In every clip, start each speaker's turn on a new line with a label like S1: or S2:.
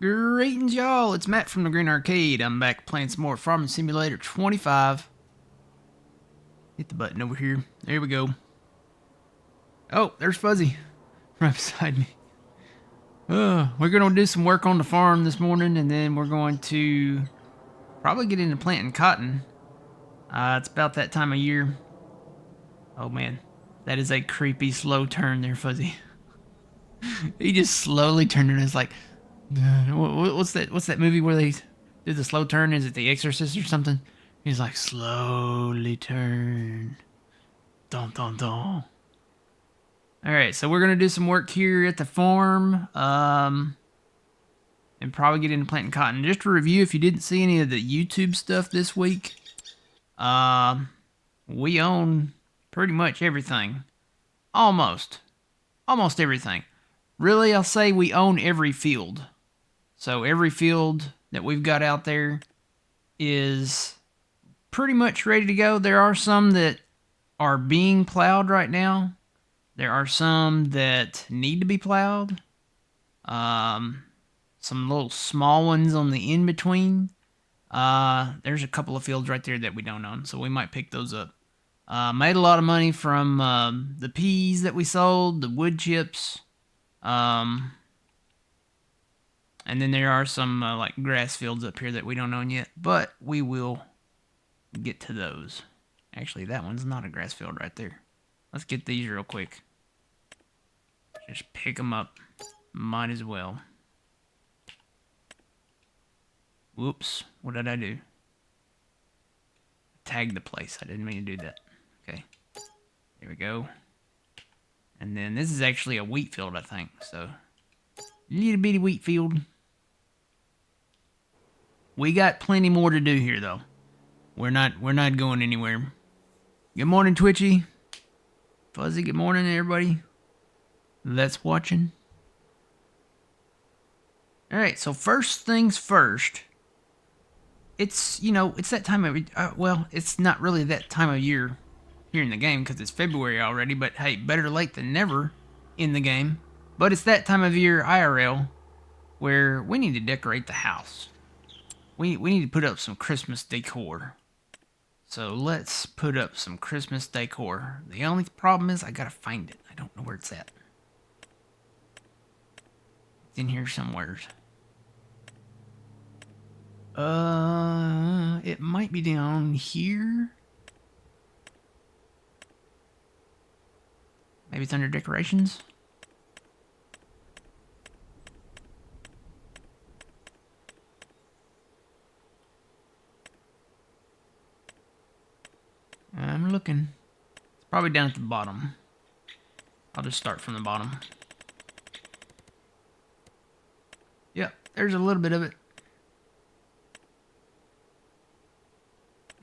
S1: Greetings, y'all. It's Matt from the Green Arcade. I'm back playing some more Farming Simulator 25. Hit the button over here. There we go. Oh, there's Fuzzy right beside me. We're going to do some work on the farm this morning, and then we're going to probably get into planting cotton. It's about that time of year. Oh, man. That is a creepy, slow turn there, Fuzzy. He just slowly turned and it's like, what's that movie where they do the slow turn? Is it The Exorcist or something? He's like, slowly turn. Dun dun dun. Alright, so we're gonna do some work here at the farm. And probably get into planting cotton. Just to review, if you didn't see any of the YouTube stuff this week, we own pretty much everything. Almost everything. Really, I'll say we own every field. So every field that we've got out there is pretty much ready to go. There are some that are being plowed right now. There are some that need to be plowed. Some little small ones on the in-between. There's a couple of fields right there that we don't own, so we might pick those up. Made a lot of money from the peas that we sold, the wood chips. And then there are some like grass fields up here that we don't own yet, but we will get to those. Actually, that one's not a grass field right there. Let's get these real quick. Just pick them up. Might as well. Whoops. What did I do? Tag the place. I didn't mean to do that. Okay. There we go. And then this is actually a wheat field, I think. So, little bitty wheat field. We got plenty more to do here, though. We're not going anywhere. Good morning, Twitchy. Fuzzy, good morning, everybody that's watching. All right, so first things first. It's that time of well, it's not really that time of year here in the game because it's February already. But hey, better late than never in the game. But it's that time of year IRL where we need to decorate the house. We need to put up some Christmas decor. So let's put up some Christmas decor. The only problem is I gotta find it. I don't know where it's at. It's in here somewhere. It might be down here. Maybe it's under decorations. I'm looking. It's probably down at the bottom. I'll just start from the bottom. Yep, there's a little bit of it.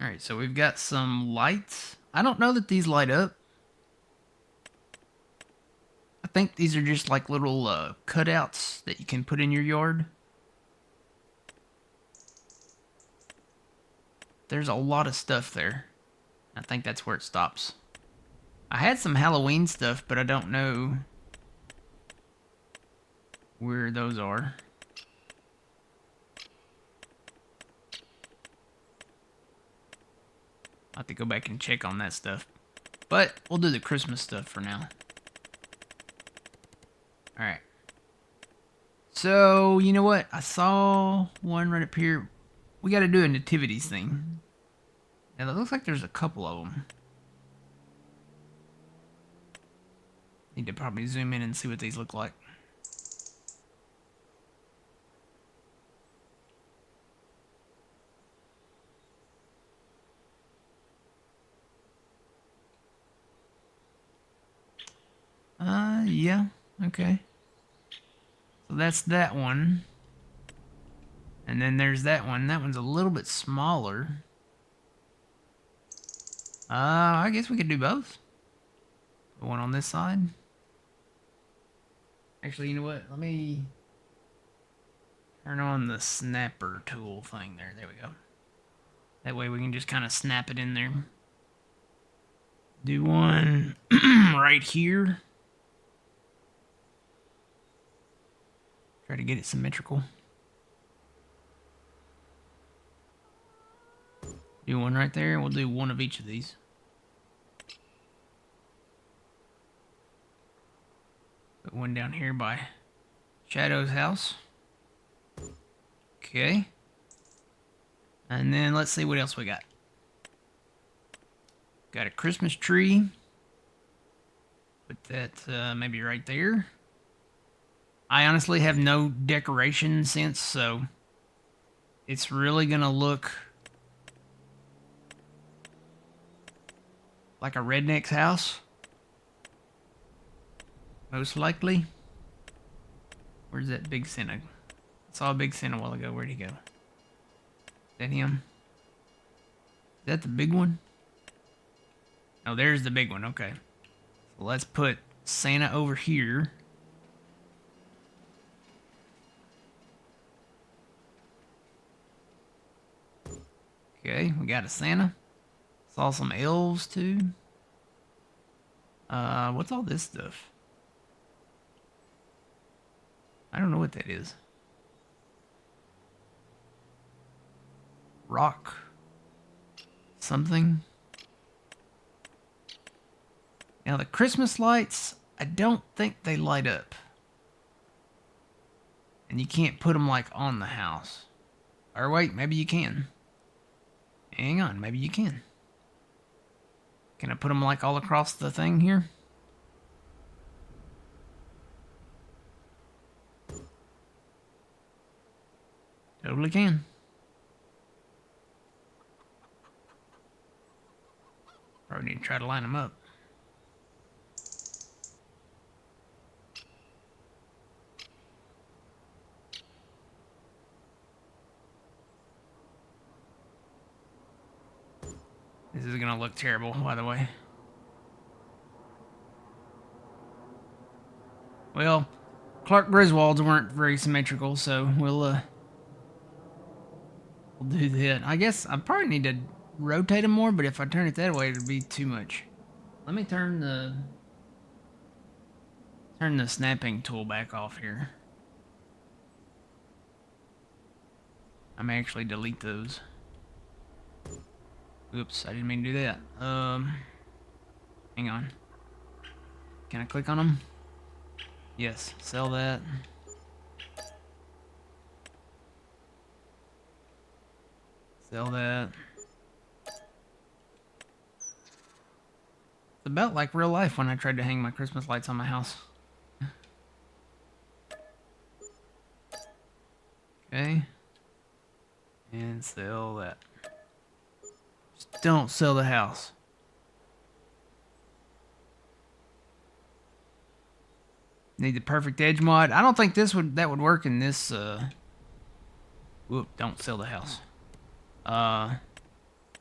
S1: Alright, so we've got some lights. I don't know that these light up. I think these are just like little cutouts that you can put in your yard. There's a lot of stuff there. I think that's where it stops. I had some Halloween stuff, but I don't know where those are. I'll have to go back and check on that stuff. But we'll do the Christmas stuff for now. Alright. So, you know what? I saw one right up here. We got to do a nativities thing. And it looks like there's a couple of them. Need to probably zoom in and see what these look like. Yeah, okay. So that's that one. And then there's that one. That one's a little bit smaller. I guess we could do both. The one on this side. Actually, you know what? Let me turn on the snapper tool thing there. There we go. That way we can just kind of snap it in there. Do one right here. Try to get it symmetrical. Do one right there. We'll do one of each of these. Put one down here by Shadow's house. Okay. And then let's see what else we got. Got a Christmas tree. Put that maybe right there. I honestly have no decoration sense, so it's really gonna look like a redneck's house. Most likely. Where's that big Santa? I saw a big Santa a while ago. Where'd he go? Is that him? Is that the big one? Oh, there's the big one. Okay. So let's put Santa over here. Okay, we got a Santa. Saw some elves too. What's all this stuff? I don't know what that is. Rock. Something. Now the Christmas lights, I don't think they light up. And you can't put them like on the house. Or wait, maybe you can. Hang on, maybe you can. Can I put them like all across the thing here? Totally can. Probably need to try to line them up. This is gonna look terrible, by the way. Well, Clark Griswold's weren't very symmetrical, so we'll do that. I guess I probably need to rotate them more, but if I turn it that way, it'll be too much. Let me turn the snapping tool back off here. I may actually delete those. Oops, I didn't mean to do that. Hang on. Can I click on them? Yes, sell that. Sell that. It's about like real life when I tried to hang my Christmas lights on my house. Okay. And sell that. Just don't sell the house. Need the perfect edge mod. I don't think that would work in this whoop, don't sell the house. I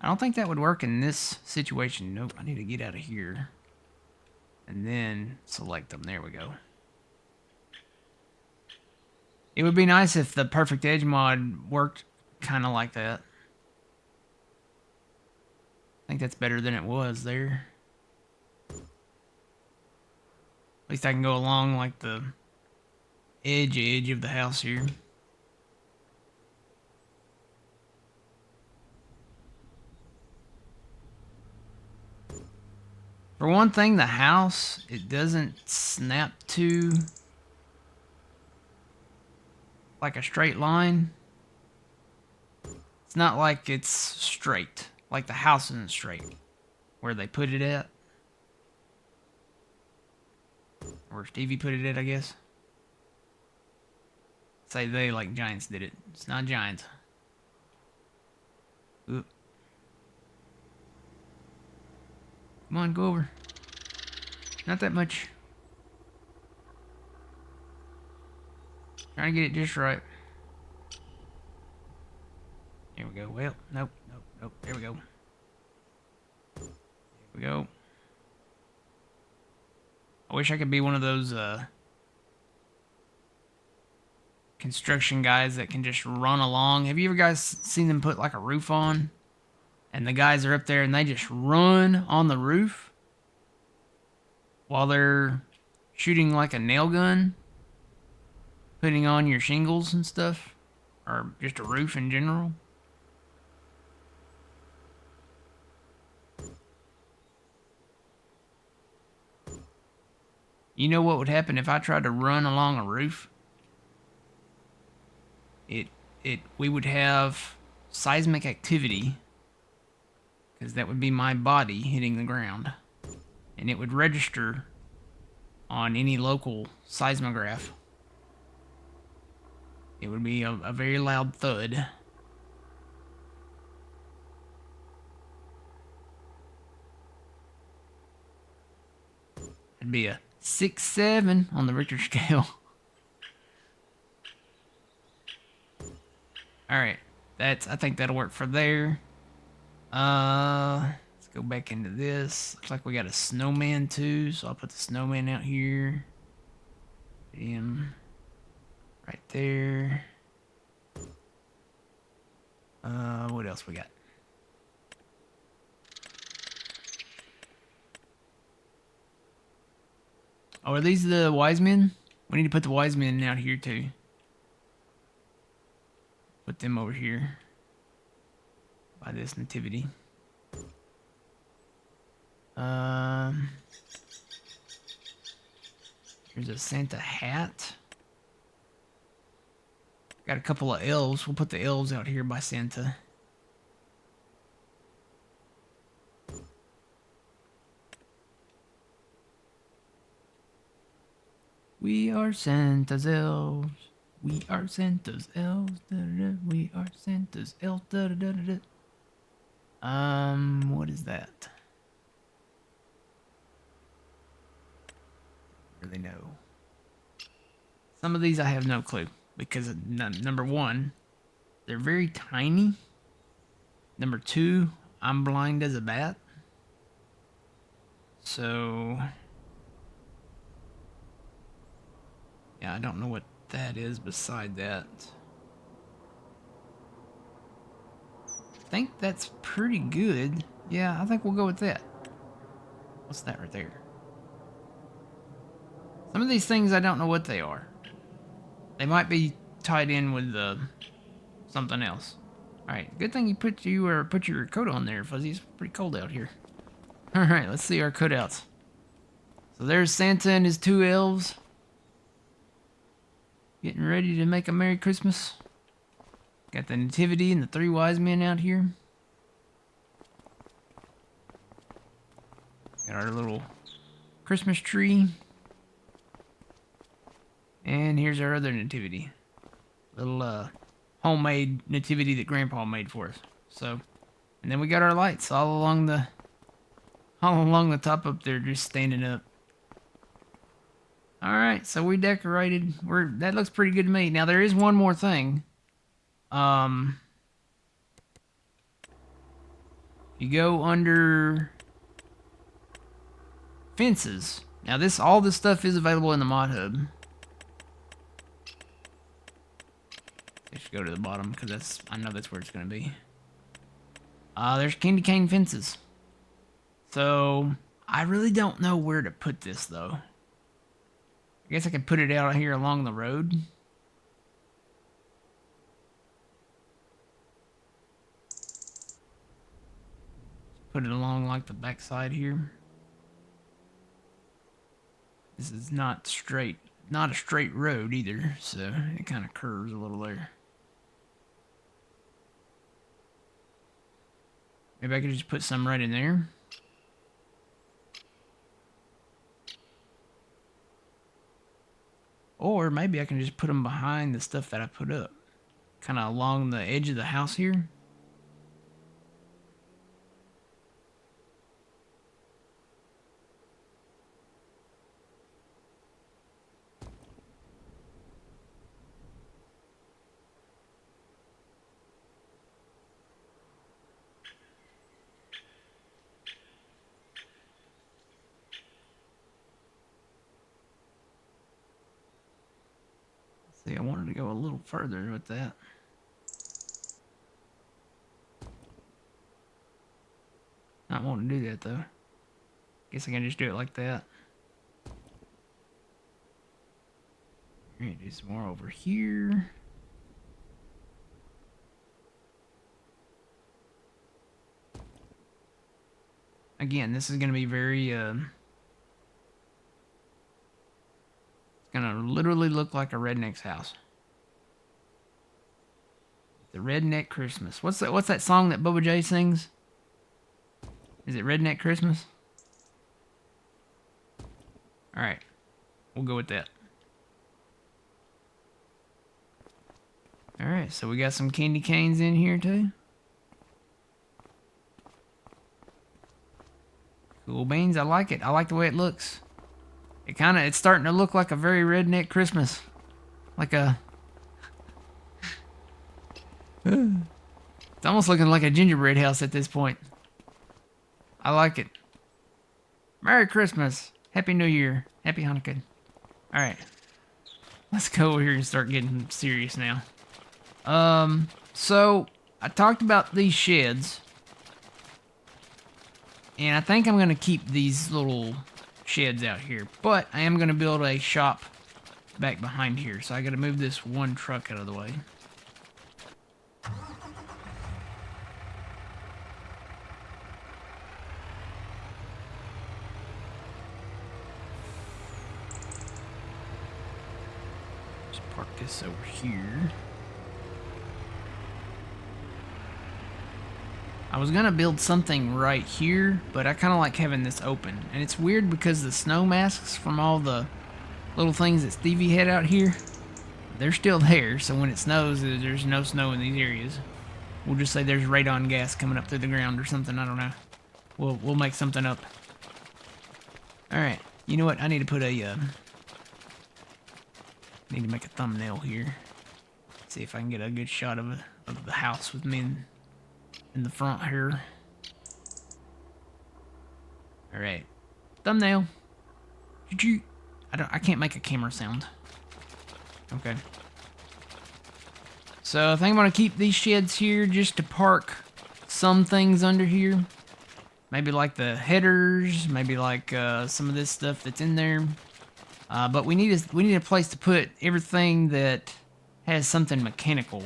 S1: don't think that would work in this situation. Nope, I need to get out of here. And then select them. There we go. It would be nice if the perfect edge mod worked kind of like that. I think that's better than it was there. At least I can go along like the edge of the house here. For one thing, the house, it doesn't snap to like a straight line. It's not like it's straight. Like the house isn't straight. Where they put it at. Where Stevie put it at, I guess. Say they like Giants did it. It's not Giants. Oop. Come on, go over. Not that much. Trying to get it just right. Here we go. Well, nope. There we go. There we go. I wish I could be one of those construction guys that can just run along. Have you ever guys seen them put like a roof on? And the guys are up there and they just run on the roof while they're shooting like a nail gun, putting on your shingles and stuff, or just a roof in general. You know what would happen if I tried to run along a roof? We would have seismic activity, because that would be my body hitting the ground, and it would register on any local seismograph. It would be a very loud thud. It'd be a 6-7 on the Richter scale. Alright, I think that'll work for there. Let's go back into this. Looks like we got a snowman too, so I'll put the snowman out here. Put him right there. What else we got? Oh, are these the wise men? We need to put the wise men out here too. Put them over here by this nativity. Here's a Santa hat. Got a couple of elves. We'll put the elves out here by Santa. We are Santa's elves. We are Santa's elves. Da, da, da. We are Santa's elves. Da, da, da, da, da. What is that? Really know. Some of these I have no clue, because number one, they're very tiny. Number two, I'm blind as a bat. So yeah, I don't know what that is beside that. I think that's pretty good. Yeah, I think we'll go with that. What's that right there? Some of these things I don't know what they are. They might be tied in with something else. Alright, good thing you put your coat on there, Fuzzy. It's pretty cold out here. Alright, let's see our cutouts. So there's Santa and his two elves. Getting ready to make a Merry Christmas. Got the nativity and the three wise men out here. Got our little Christmas tree. And here's our other nativity. Little homemade nativity that Grandpa made for us. So, and then we got our lights all along the top up there, just standing up. Alright, so we decorated. That looks pretty good to me. Now there is one more thing. You go under fences. Now all this stuff is available in the mod hub. I should go to the bottom, because I know that's where it's gonna be. There's candy cane fences. So I really don't know where to put this though. I guess I could put it out here along the road. Put it along like the back side here. This is not a straight road either, so it kind of curves a little there. Maybe I could just put some right in there. Or maybe I can just put them behind the stuff that I put up. Kind of along the edge of the house here. See, I wanted to go a little further with that. Not wanting to do that though. Guess I can just do it like that. We're gonna do some more over here. Again, this is gonna be very gonna literally look like a redneck's house. The Redneck Christmas. What's that song that Bubba J sings? Is it Redneck Christmas? Alright. We'll go with that. Alright, so we got some candy canes in here too. Cool beans, I like it. I like the way it looks. It's starting to look like a very redneck Christmas. Like a... It's almost looking like a gingerbread house at this point. I like it. Merry Christmas. Happy New Year. Happy Hanukkah. Alright. Let's go over here and start getting serious now. So, I talked about these sheds. And I think I'm going to keep these little sheds out here. But I am going to build a shop back behind here. So I got to move this one truck out of the way. Just park this over here. I was gonna build something right here, but I kind of like having this open. And it's weird because the snow masks from all the little things that Stevie had out here, they're still there. So when it snows, there's no snow in these areas. We'll just say there's radon gas coming up through the ground or something. I don't know. We'll make something up. All right. You know what? I need to put a need to make a thumbnail here. See if I can get a good shot of the house with me in the front here. All right, thumbnail. I can't make a camera sound. Okay. So I think I'm gonna keep these sheds here just to park some things under here. Maybe like the headers, maybe like some of this stuff that's in there. But we need a place to put everything that has something mechanical.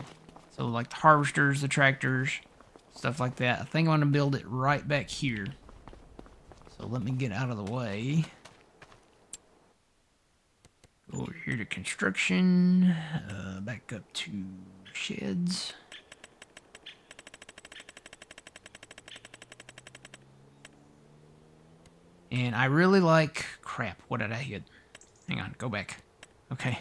S1: So like the harvesters, the tractors, stuff like that. I think I'm going to build it right back here. So let me get out of the way. Go over here to construction. Back up to sheds. And I really like... Crap, what did I hit? Hang on, go back. Okay.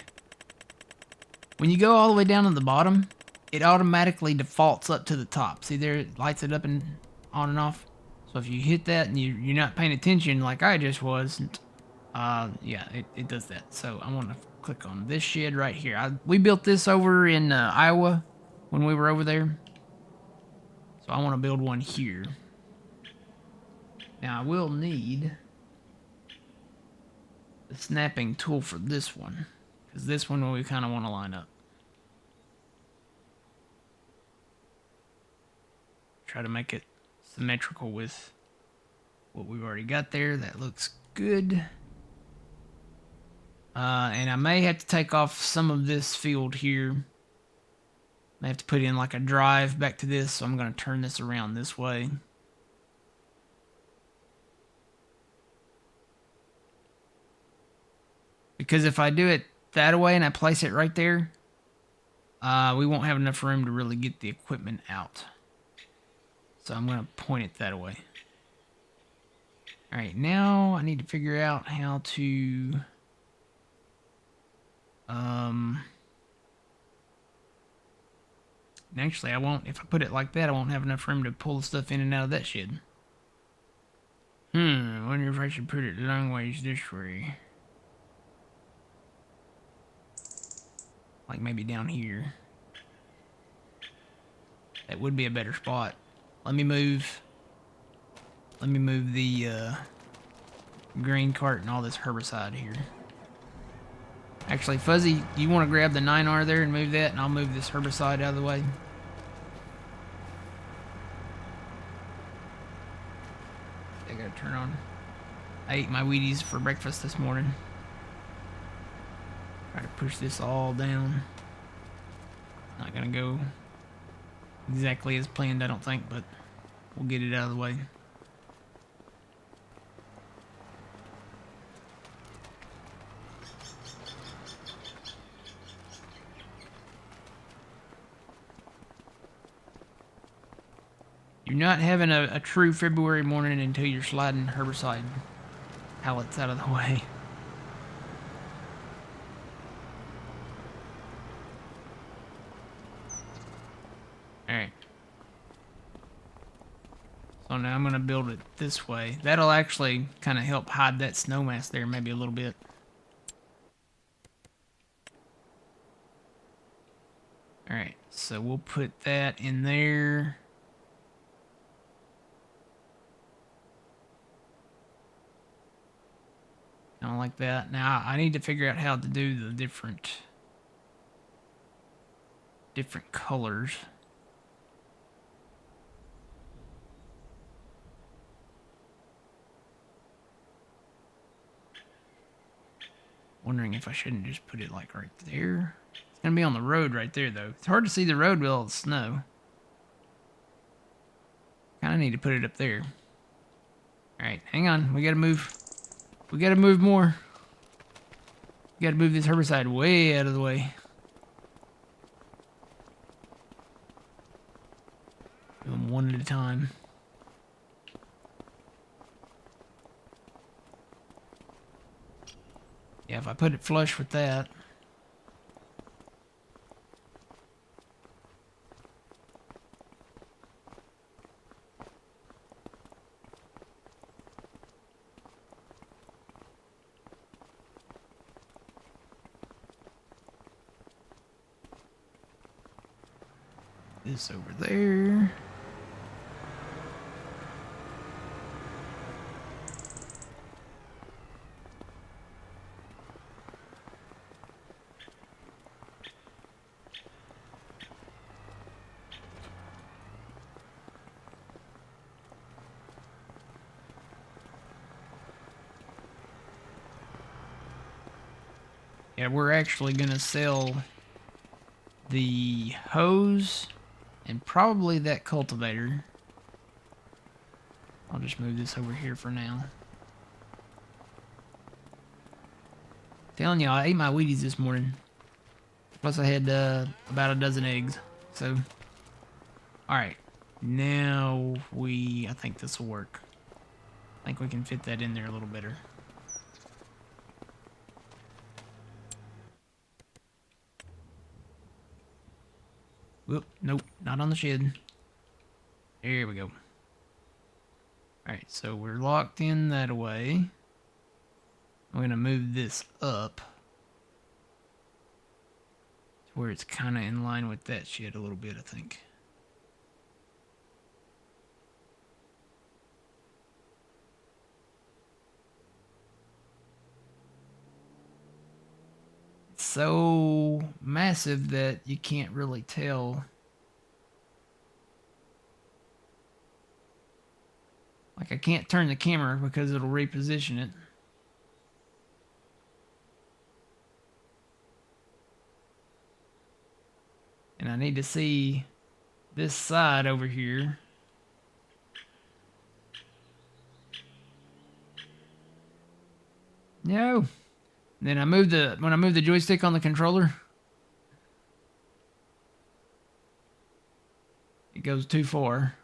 S1: When you go all the way down to the bottom, it automatically defaults up to the top. See there, it lights it up and on and off. So if you hit that and you're not paying attention like I just was, yeah, it does that. So I want to click on this shed right here. We built this over in Iowa when we were over there. So I want to build one here. Now I will need the snapping tool for this one, because this one we kind of want to line up. Try to make it symmetrical with what we've already got there. That looks good. And I may have to take off some of this field here. May have to put in like a drive back to this, so I'm going to turn this around this way. Because if I do it that way and I place it right there, we won't have enough room to really get the equipment out. So I'm going to point it that way. Alright, now I need to figure out how to... Actually, I won't. If I put it like that, I won't have enough room to pull the stuff in and out of that shed. I wonder if I should put it long ways this way. Like maybe down here. That would be a better spot. Let me move the grain cart and all this herbicide here. Actually, Fuzzy, do you want to grab the 9R there and move that, and I'll move this herbicide out of the way? I gotta turn on. I ate my Wheaties for breakfast this morning. Try to push this all down. Not gonna go exactly as planned, I don't think, but we'll get it out of the way. You're not having a true February morning until you're sliding herbicide pallets out of the way. Alright. So now I'm going to build it this way. That'll actually kind of help hide that snow mass there maybe a little bit. Alright, so we'll put that in there. Kind of like that. Now, I need to figure out how to do the different colors. Wondering if I shouldn't just put it like right there. It's gonna be on the road right there though. It's hard to see the road with all the snow. Kinda need to put it up there. Alright, hang on. We gotta move. We gotta move more. We gotta move this herbicide way out of the way. Do them one at a time. Yeah, if I put it flush with that. This over there. Yeah, we're actually gonna sell the hose and probably that cultivator. I'll just move this over here for now. Telling y'all, I ate my Wheaties this morning. Plus I had about a dozen eggs. So, alright. Now I think this will work. I think we can fit that in there a little better. Whoop, nope, not on the shed. There we go. Alright, so we're locked in that way. I'm gonna move this up to where it's kind of in line with that shed a little bit, I think. It's so massive that you can't really tell. Like I can't turn the camera because it'll reposition it. And I need to see this side over here. No. Then when I move the joystick on the controller, it goes too far.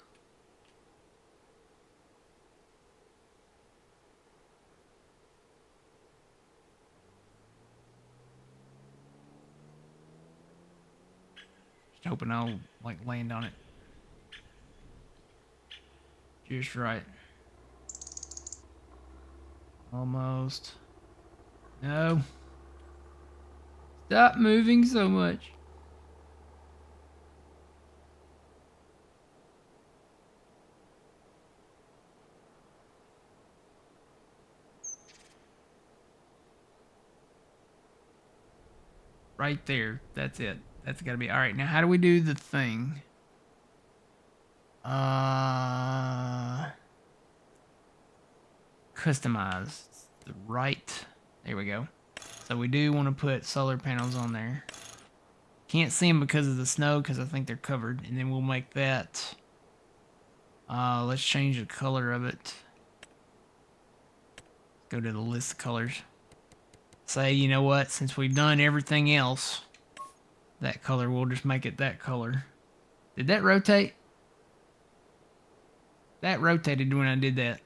S1: Just hoping I'll like land on it just right. Almost. No. Stop moving so much. Right there. That's it. That's gotta be. Alright, now how do we do the thing? Customize. The right. There we go. So we do want to put solar panels on there. Can't see them because of the snow because I think they're covered. And then we'll make that. Let's change the color of it. Go to the list of colors. Say, you know what? Since we've done everything else, that color, we'll just make it that color. Did that rotate? That rotated when I did that.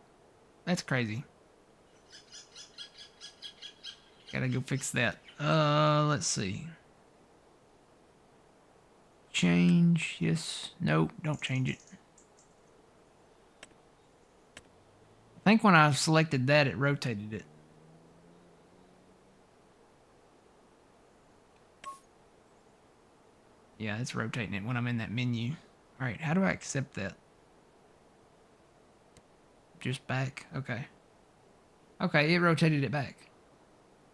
S1: That's crazy. Gotta go fix that. Let's see. Change. Yes. Nope. Don't change it. I think when I selected that, it rotated it. Yeah, it's rotating it when I'm in that menu. All right, how do I accept that? Just back? Okay. Okay, it rotated it back.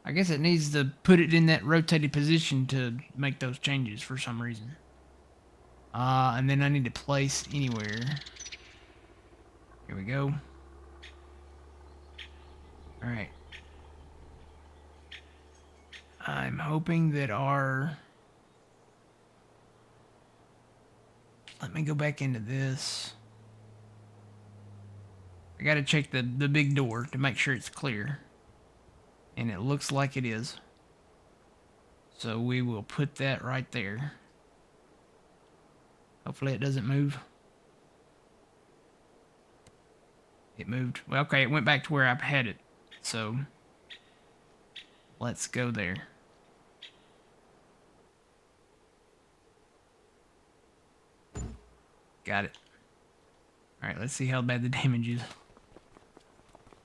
S1: I guess it needs to put it in that rotated position to make those changes for some reason. And then I need to place anywhere. Here we go. All right. I'm hoping that our... Let me go back into this. I gotta check the big door to make sure it's clear. And it looks like it is. So we will put that right there. Hopefully it doesn't move. It moved. Well, okay, it went back to where I had it. So let's go there. Got it. All right, let's see how bad the damage is.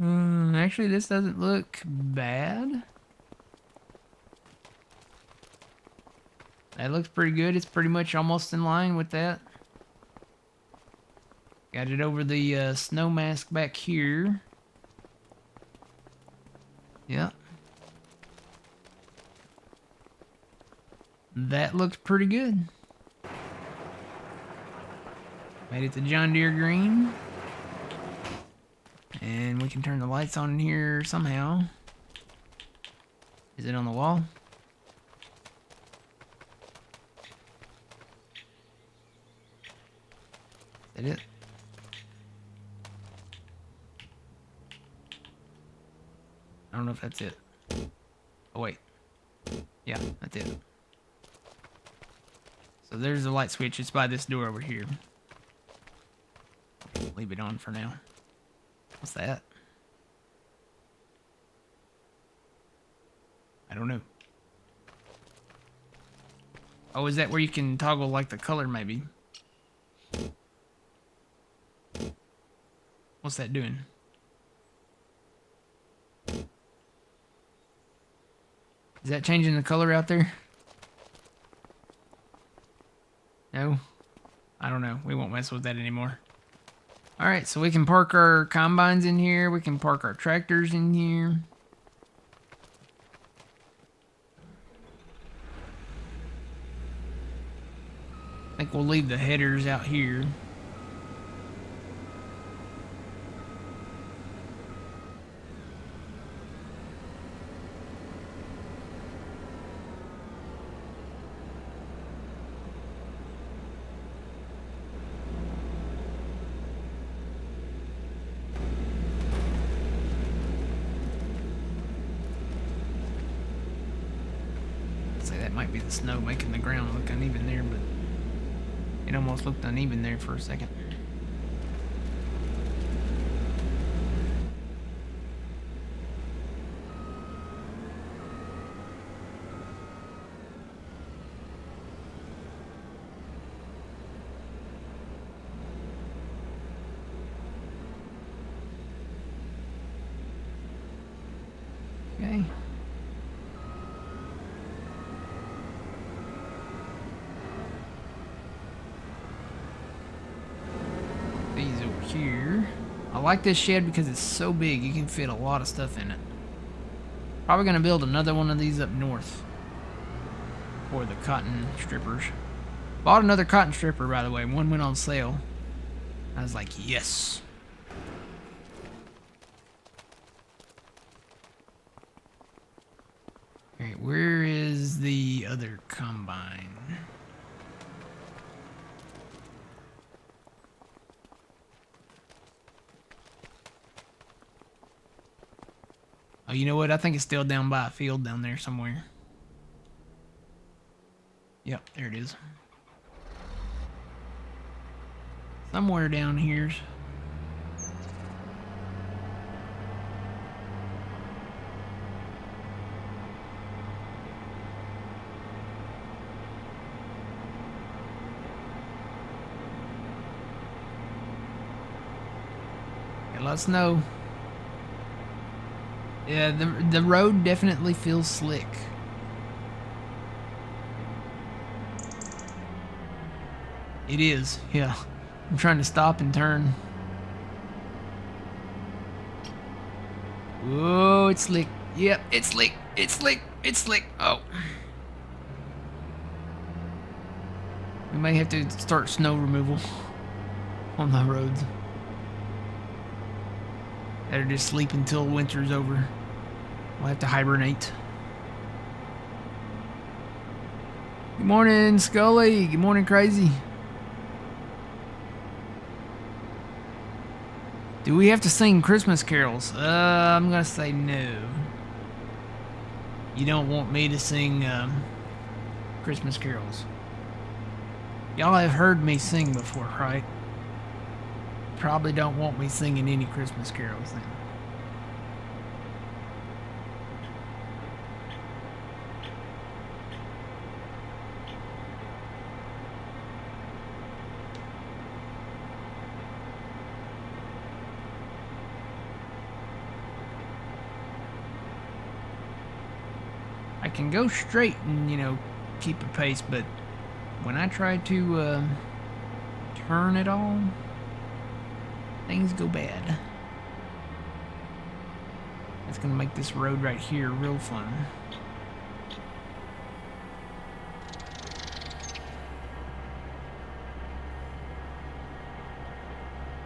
S1: Actually, this doesn't look bad. That looks pretty good. It's pretty much almost in line with that. Got it over the snow mask back here. Yep. That looks pretty good. Made it to John Deere green. And we can turn the lights on in here somehow. Is it on the wall? Is that it? I don't know if that's it. Oh, wait. Yeah, that's it. So there's the light switch. It's by this door over here. Leave it on for now. What's that? I don't know. Oh, is that where you can toggle like the color maybe? What's that doing? Is that changing the color out there? No? I don't know. We won't mess with that anymore. Alright, so we can park our combines in here. We can park our tractors in here. I think we'll leave the headers out here. That might be the snow making the ground look uneven there, but it almost looked uneven there for a second. Okay. These over here. I like this shed because it's so big you can fit a lot of stuff in it. Probably gonna build another one of these up north for the cotton strippers. Bought another cotton stripper, by the way. One went on sale. I was like, yes. Alright, where is the other combine? Oh, you know what? I think it's still down by a field down there somewhere. Yep, there it is. Somewhere down here. lot of snow. Yeah, the road definitely feels slick. It is, yeah. I'm trying to stop and turn. Whoa, it's slick. Yep, it's slick. It's slick. It's slick. Oh. We may have to start snow removal on the roads. Better just sleep until winter's over. We'll have to hibernate. Good morning, Scully. Good morning, Crazy. Do we have to sing Christmas carols? I'm gonna say no. You don't want me to sing Christmas carols. Y'all have heard me sing before, right? Probably don't want me singing any Christmas carols then. I can go straight and, you know, keep a pace, but when I try to turn it all, things go bad. That's gonna make this road right here real fun.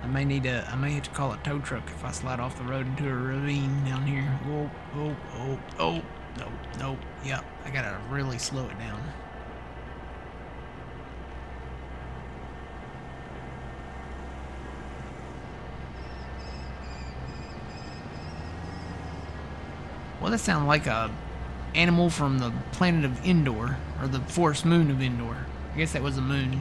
S1: I may have to call a tow truck if I slide off the road into a ravine down here. Oh. No. Yep, I gotta really slow it down. Well, that sounds like a animal from the planet of Endor, or the forest moon of Endor. I guess that was a moon.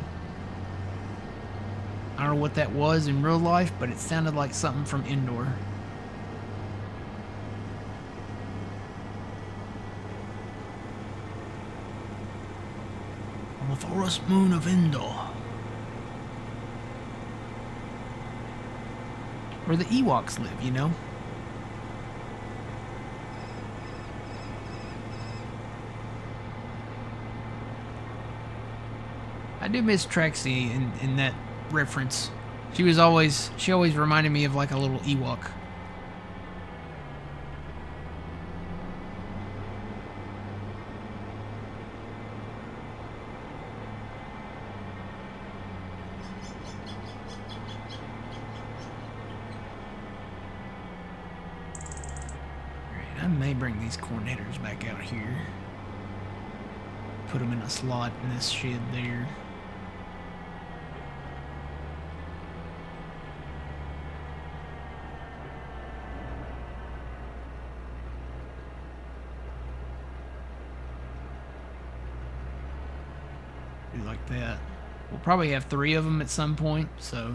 S1: I don't know what that was in real life, but it sounded like something from Endor. On the forest moon of Endor. Where the Ewoks live, you know? I do miss Traxie in that reference. She always reminded me of like a little Ewok. Alright, I may bring these corn headers back out here. Put them in a slot in this shed there. Like that. We'll probably have 3 of them at some point, so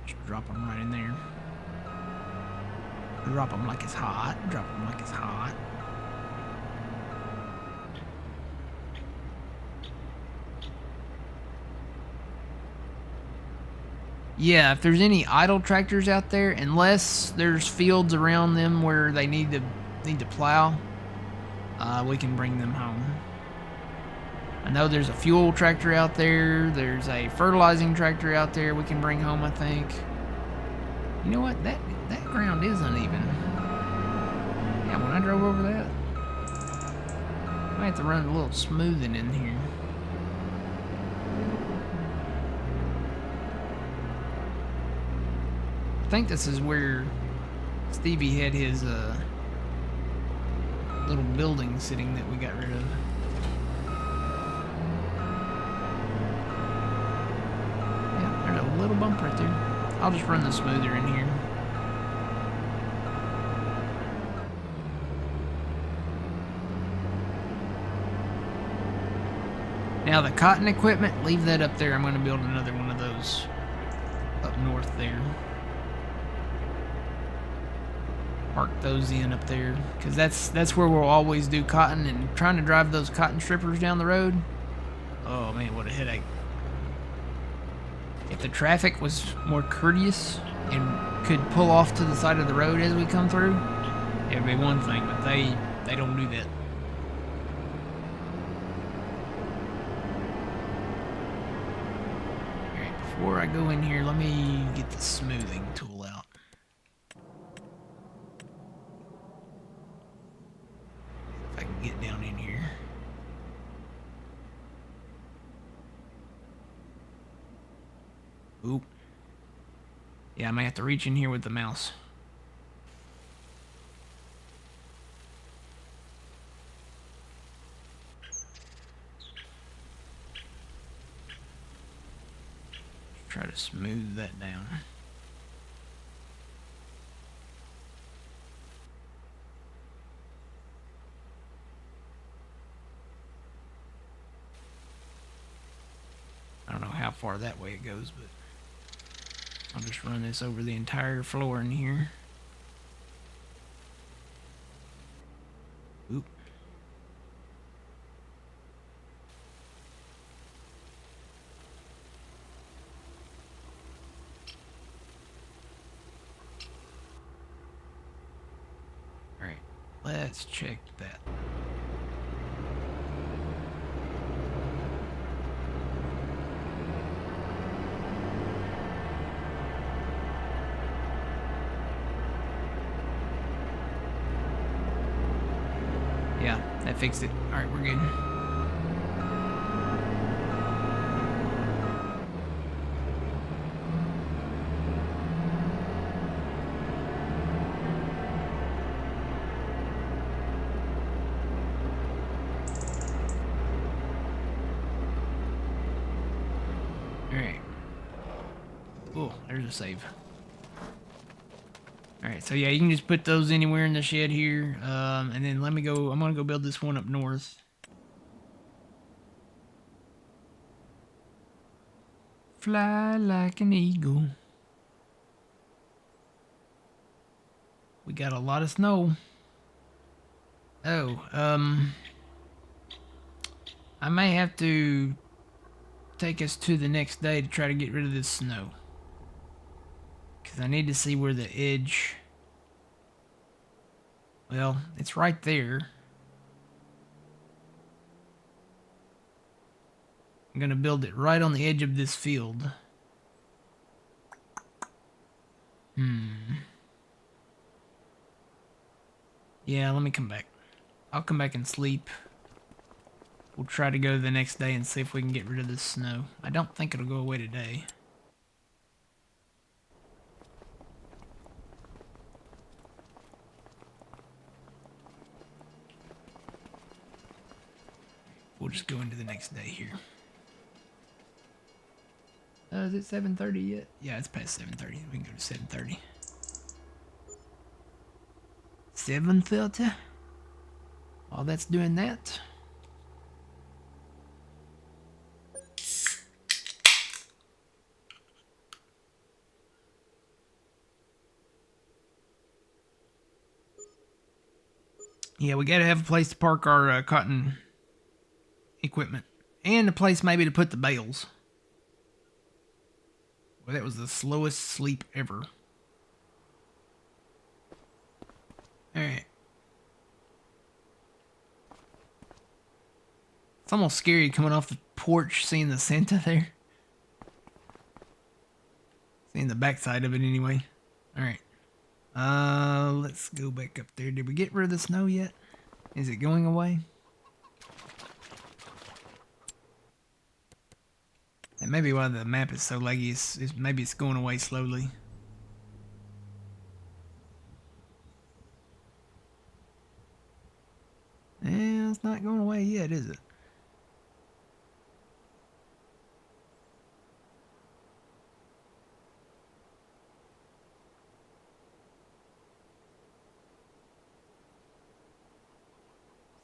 S1: just drop them right in there. Drop them like it's hot. Drop them like it's hot. Yeah, if there's any idle tractors out there, unless there's fields around them where they need to plow, we can bring them home. I know there's a fuel tractor out there. There's a fertilizing tractor out there we can bring home, I think. You know what? That ground is uneven. Yeah, when I drove over that, I might have to run a little smoothing in here. I think this is where Stevie had his little building sitting that we got rid of. Little bump right there. I'll just run the smoother in here. Now the cotton equipment, leave that up there. I'm going to build another one of those up north there. Park those in up there, because that's where we'll always do cotton, and trying to drive those cotton strippers down the road. Oh man, what a headache. If the traffic was more courteous and could pull off to the side of the road as we come through, it would be one thing, but they don't do that. Alright, before I go in here, let me get the smoothing tool out. If I can get down in here. Oop. Yeah, I might have to reach in here with the mouse. Try to smooth that down. I don't know how far that way it goes, but I'll just run this over the entire floor in here. Oop. Alright, let's check that. Yeah, that fixed it. Alright, we're good. Alright. Oh, there's a save. Alright, so yeah, you can just put those anywhere in the shed here. And then let me go, I'm gonna go build this one up north. Fly like an eagle. We got a lot of snow. Oh, I may have to take us to the next day to try to get rid of this snow. Because I need to see where the edge... Well, it's right there. I'm going to build it right on the edge of this field. Yeah, let me come back. I'll come back and sleep. We'll try to go the next day and see if we can get rid of this snow. I don't think it'll go away today. We'll just go into the next day here. Is it 7:30 yet? Yeah, it's past 7:30. We can go to 7:30. 7:30? While that's doing that. Yeah, we gotta have a place to park our cotton equipment. And a place maybe to put the bales. Well, that was the slowest sleep ever. Alright. It's almost scary coming off the porch, seeing the Santa there. Seeing the backside of it anyway. Alright. Let's go back up there. Did we get rid of the snow yet? Is it going away? That may be why the map is so laggy. Maybe it's going away slowly. Yeah, it's not going away yet, is it?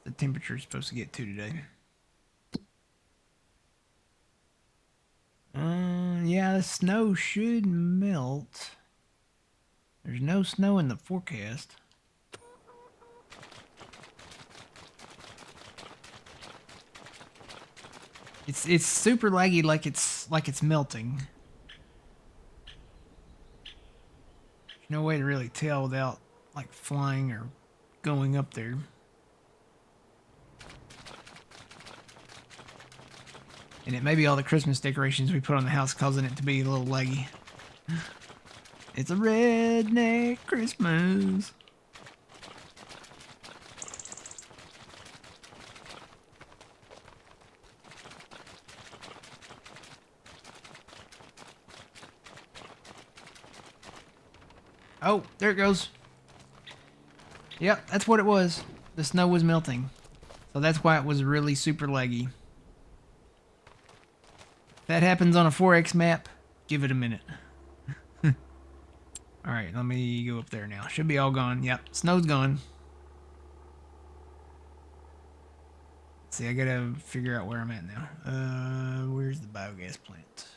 S1: The temperature is supposed to get to today. Yeah, the snow should melt. There's no snow in the forecast. It's super laggy, like it's melting. No way to really tell without like flying or going up there. And it may be all the Christmas decorations we put on the house causing it to be a little leggy. It's a redneck Christmas. Oh, there it goes. Yep, that's what it was. The snow was melting. So that's why it was really super leggy. If that happens on a 4X map, give it a minute. Alright, let me go up there now. Should be all gone. Yep, snow's gone. Let's see, I gotta figure out where I'm at now. Where's the biogas plant?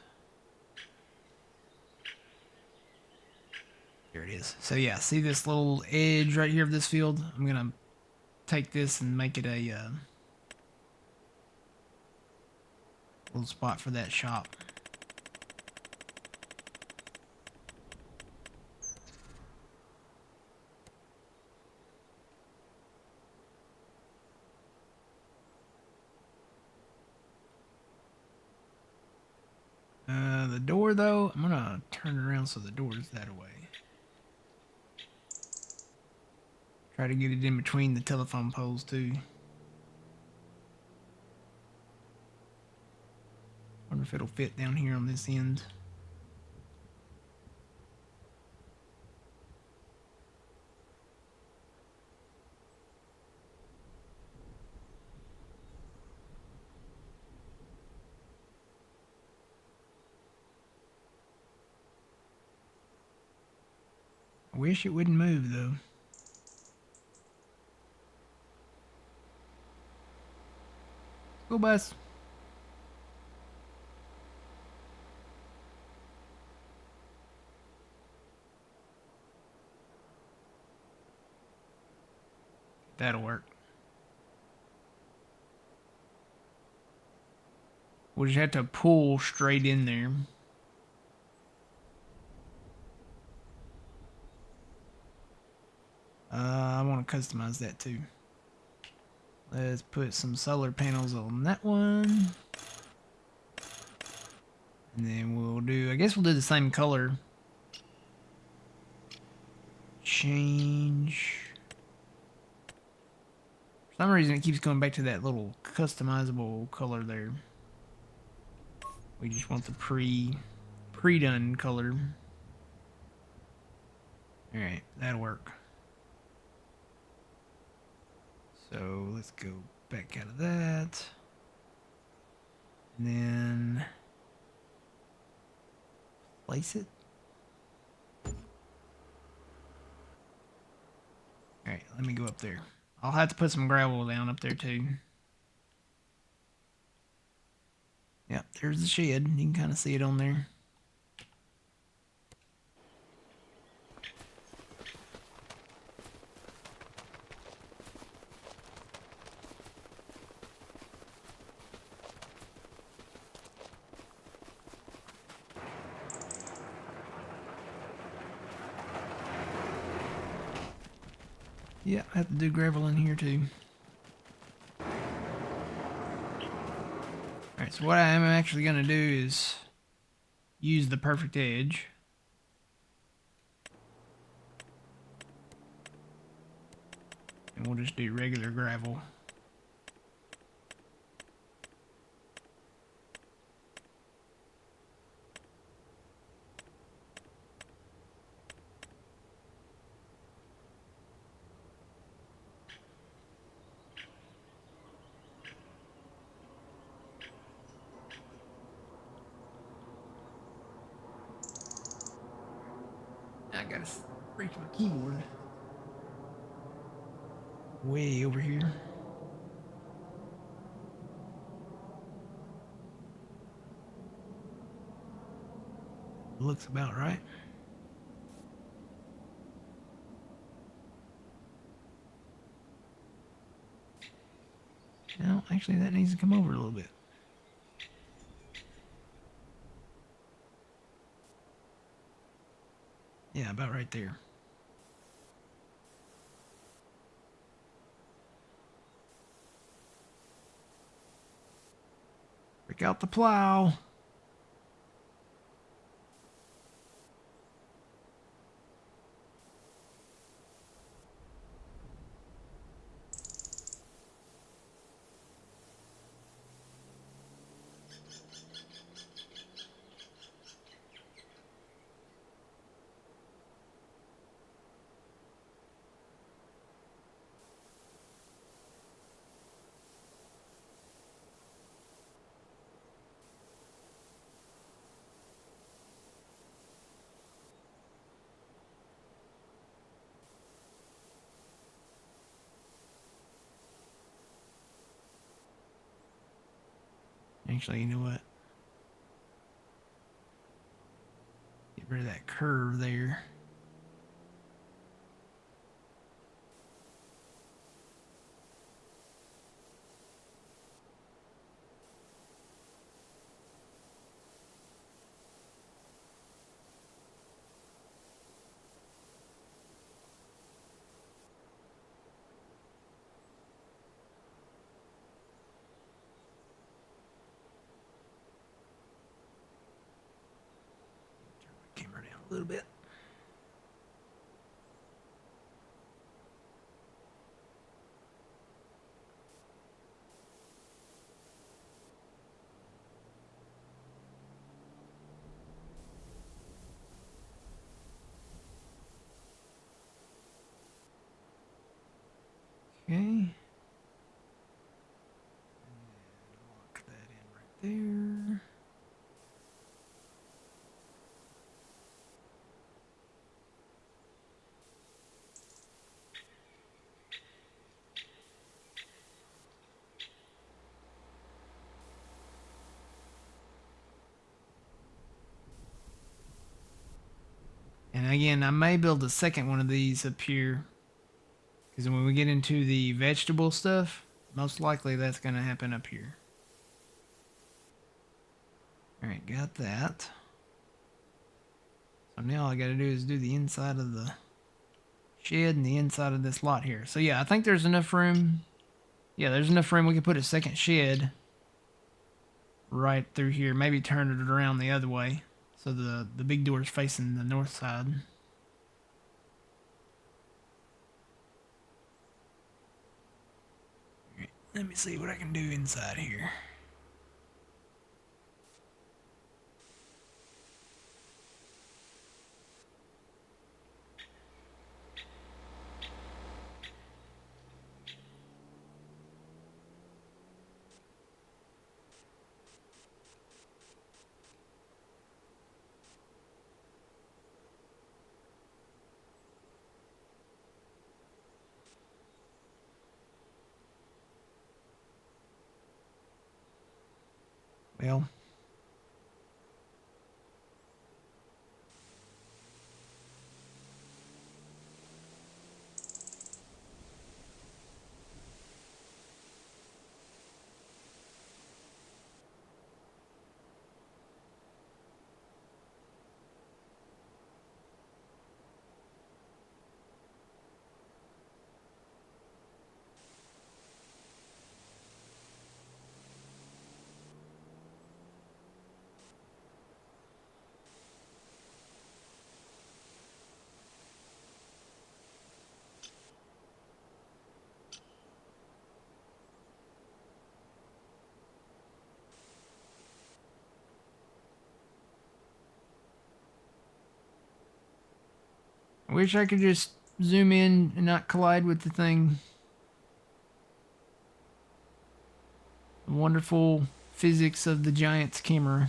S1: There it is. So yeah, see this little edge right here of this field? I'm gonna take this and make it a little spot for that shop. The door though, I'm gonna turn it around so the door is that way. Try to get it in between the telephone poles too. Wonder if it'll fit down here on this end. I wish it wouldn't move though. School bus. That'll work. We'll just have to pull straight in there. I want to customize that too. Let's put some solar panels on that one. And then we'll do, I guess we'll do the same color. Change. For some reason it keeps going back to that little customizable color there. We just want the pre-done color. Alright, that'll work. So let's go back out of that. And then place it. Alright, let me go up there. I'll have to put some gravel down up there too. Yep, there's the shed. You can kind of see it on there. Yeah, I have to do gravel in here too. Alright, so what I am actually going to do is use the perfect edge. And we'll just do regular gravel. I gotta reach my keyboard. Way over here. Looks about right. No, actually that needs to come over a little bit. Yeah, about right there. Break out the plow. Actually, you know what? Get rid of that curve there. Turn my camera down a little bit. Okay. Lock that in right there. And again, I may build a second one of these up here. Because when we get into the vegetable stuff, most likely that's going to happen up here. Alright, got that. So now all I got to do is do the inside of the shed and the inside of this lot here. So yeah, I think there's enough room. Yeah, there's enough room. We could put a second shed right through here. Maybe turn it around the other way. So the big door is facing the north side. Let me see what I can do inside here. Well, I wish I could just zoom in and not collide with the thing. The wonderful physics of the Giant's camera.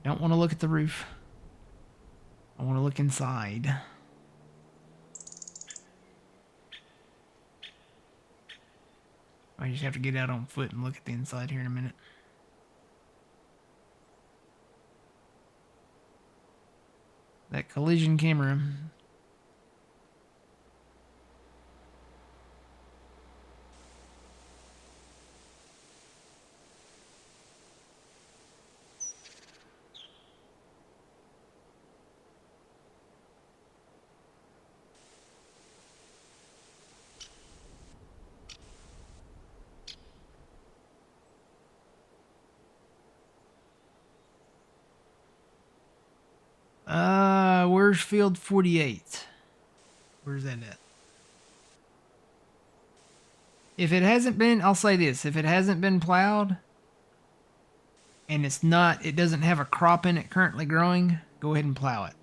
S1: Don't want to look at the roof. I want to look inside. I just have to get out on foot and look at the inside here in a minute. That collision camera. where's field 48? Where's that at? If it hasn't been, I'll say this, if it hasn't been plowed and it doesn't have a crop in it currently growing, go ahead and plow it.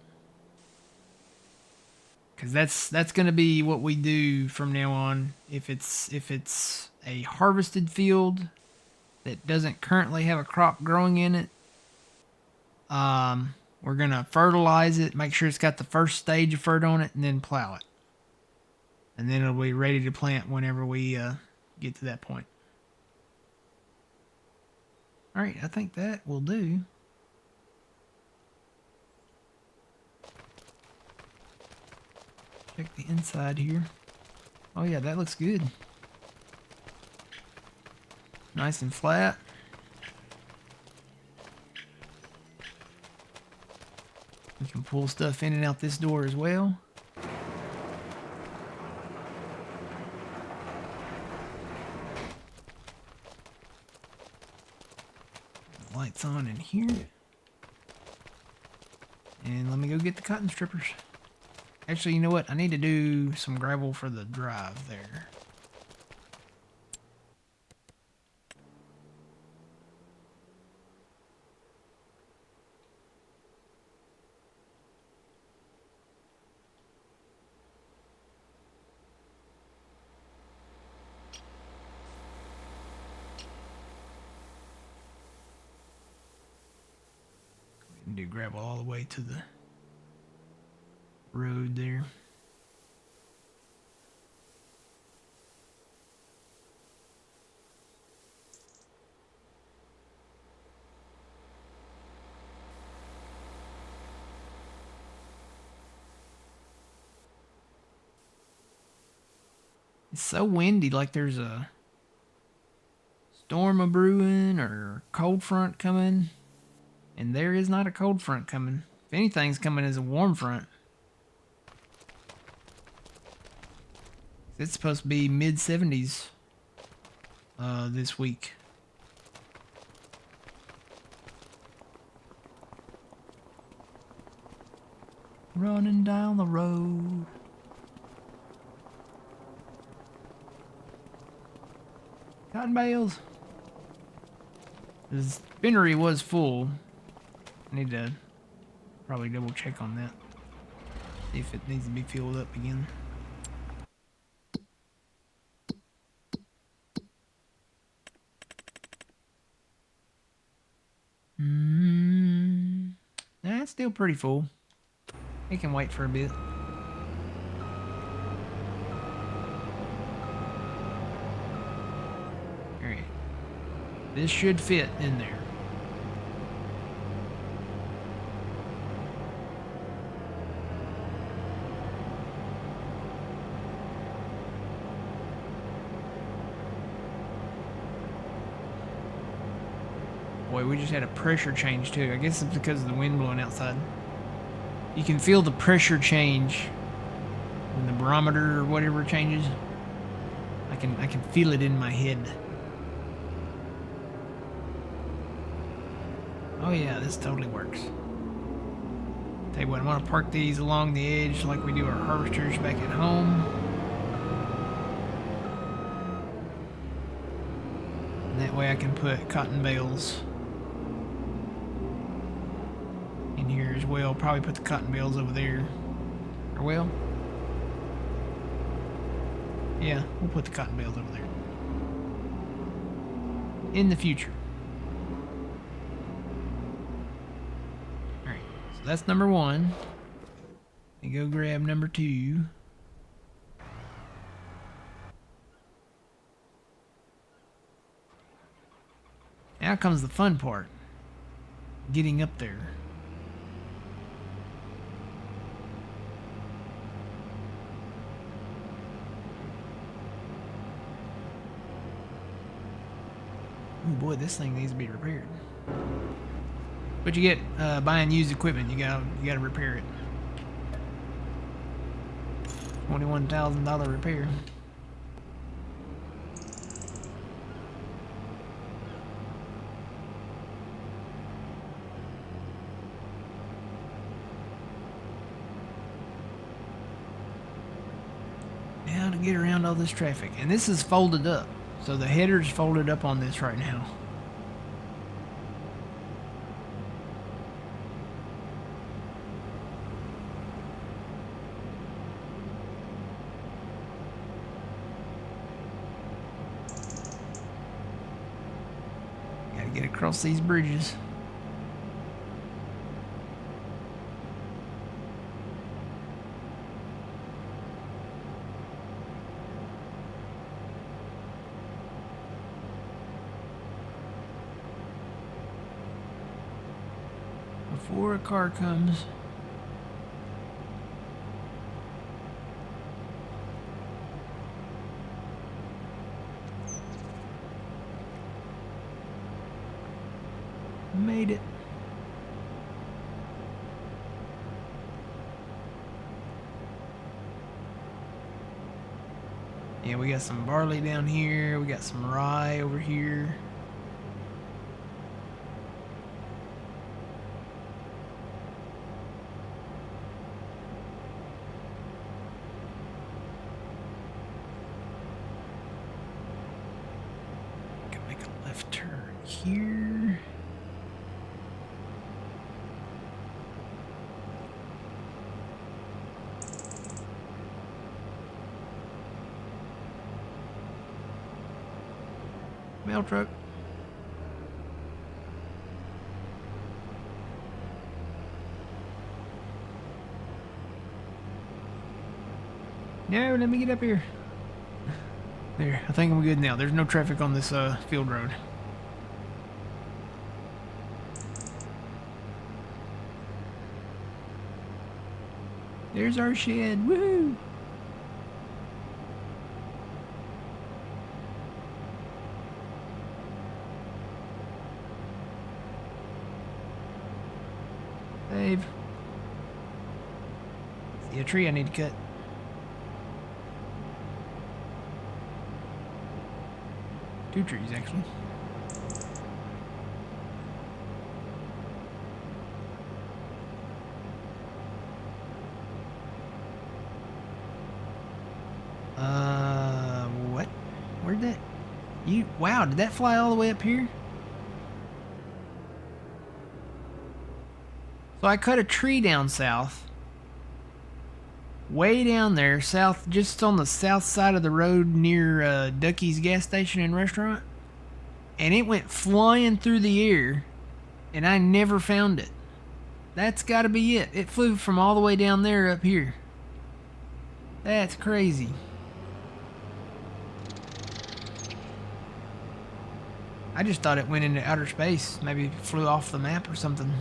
S1: Because that's going to be what we do from now on. If it's a harvested field that doesn't currently have a crop growing in it, we're going to fertilize it, make sure it's got the first stage of fert on it, and then plow it. And then it'll be ready to plant whenever we get to that point. Alright, I think that will do. Check the inside here. Oh yeah, that looks good. Nice and flat. We can pull stuff in and out this door as well. Lights on in here. And let me go get the cotton strippers. Actually, you know what? I need to do some gravel for the drive there. And do gravel all the way to the road there. It's so windy, like there's a storm a brewing or cold front coming. And there is not a cold front coming. If anything's coming as a warm front. It's supposed to be mid-70s this week. Running down the road. Cotton bales. The spinnery was full. I need to probably double check on that. See if it needs to be filled up again. Nah, it's still pretty full. It can wait for a bit. Alright. This should fit in there. Boy, we just had a pressure change too. I guess it's because of the wind blowing outside. You can feel the pressure change when the barometer or whatever changes. I can feel it in my head. Oh yeah, this totally works. Tell you what, I'm gonna park these along the edge like we do our harvesters back at home. And that way I can put cotton bales in here as well. Probably put the cotton bales over there. Or well, yeah, we'll put the cotton bales over there. In the future. Alright, so that's number one. Let me go grab number two. Now comes the fun part. Getting up there. Oh boy, this thing needs to be repaired. But you get buying used equipment, you gotta repair it. $21,000 repair. how to get around all this traffic. And this is folded up. So the header's folded up on this right now. Gotta get across these bridges. Before a car comes. Made it. Yeah, we got some barley down here. We got some rye over here. Can make a left turn here. Mail truck. No, let me get up here. There, I think I'm good now. There's no traffic on this field road. There's our shed. Woohoo! Save. See a tree I need to cut. Two trees, actually. What? Where'd that... Wow, did that fly all the way up here? So I cut a tree down south. Way down there, south, just on the south side of the road near Ducky's gas station and restaurant. And it went flying through the air, and I never found it. That's gotta be it. It flew from all the way down there up here. That's crazy. I just thought it went into outer space. Maybe it flew off the map or something.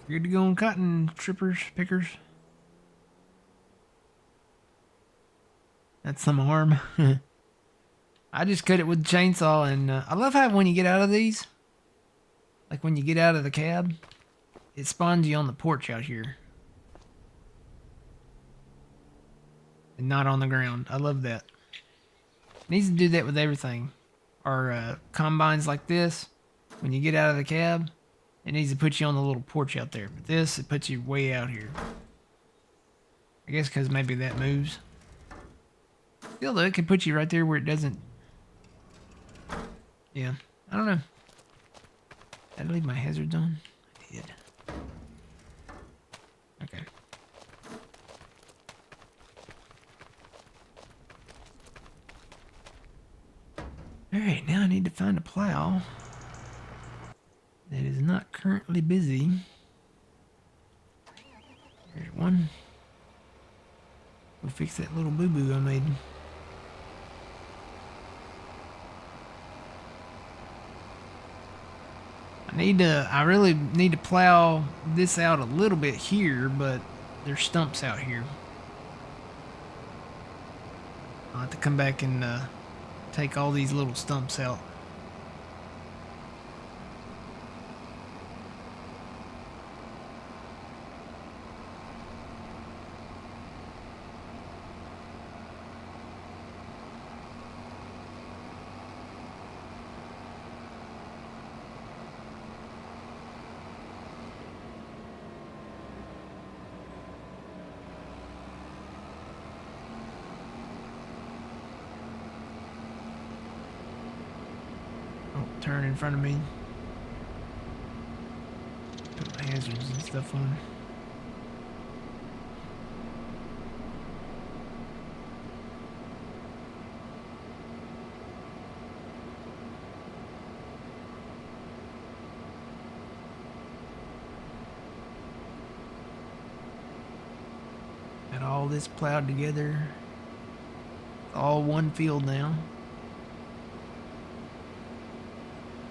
S1: Good to go on cotton trippers, pickers. That's some arm. I just cut it with a chainsaw, and I love how when you get out of these, like when you get out of the cab, it spawns you on the porch out here. And not on the ground. I love that. It needs to do that with everything. Our combines like this, when you get out of the cab, it needs to put you on the little porch out there. But this, it puts you way out here. I guess because maybe that moves. Still though, it can put you right there where it doesn't. Yeah, I don't know. Did I leave my hazards on? I did. Okay. Alright, now I need to find a plow that is not currently busy. There's one. We'll fix that little boo-boo I made. I really need to plow this out a little bit here, but there's stumps out here. I'll have to come back and take all these little stumps out. Oh, turn in front of me. Put my hazards and stuff on. Got all this plowed together. All one field now.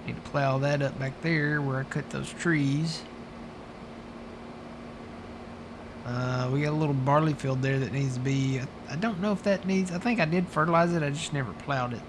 S1: Need to plow that up back there where I cut those trees. We got a little barley field there that needs to be, I don't know if that needs, I think I did fertilize it, I just never plowed it.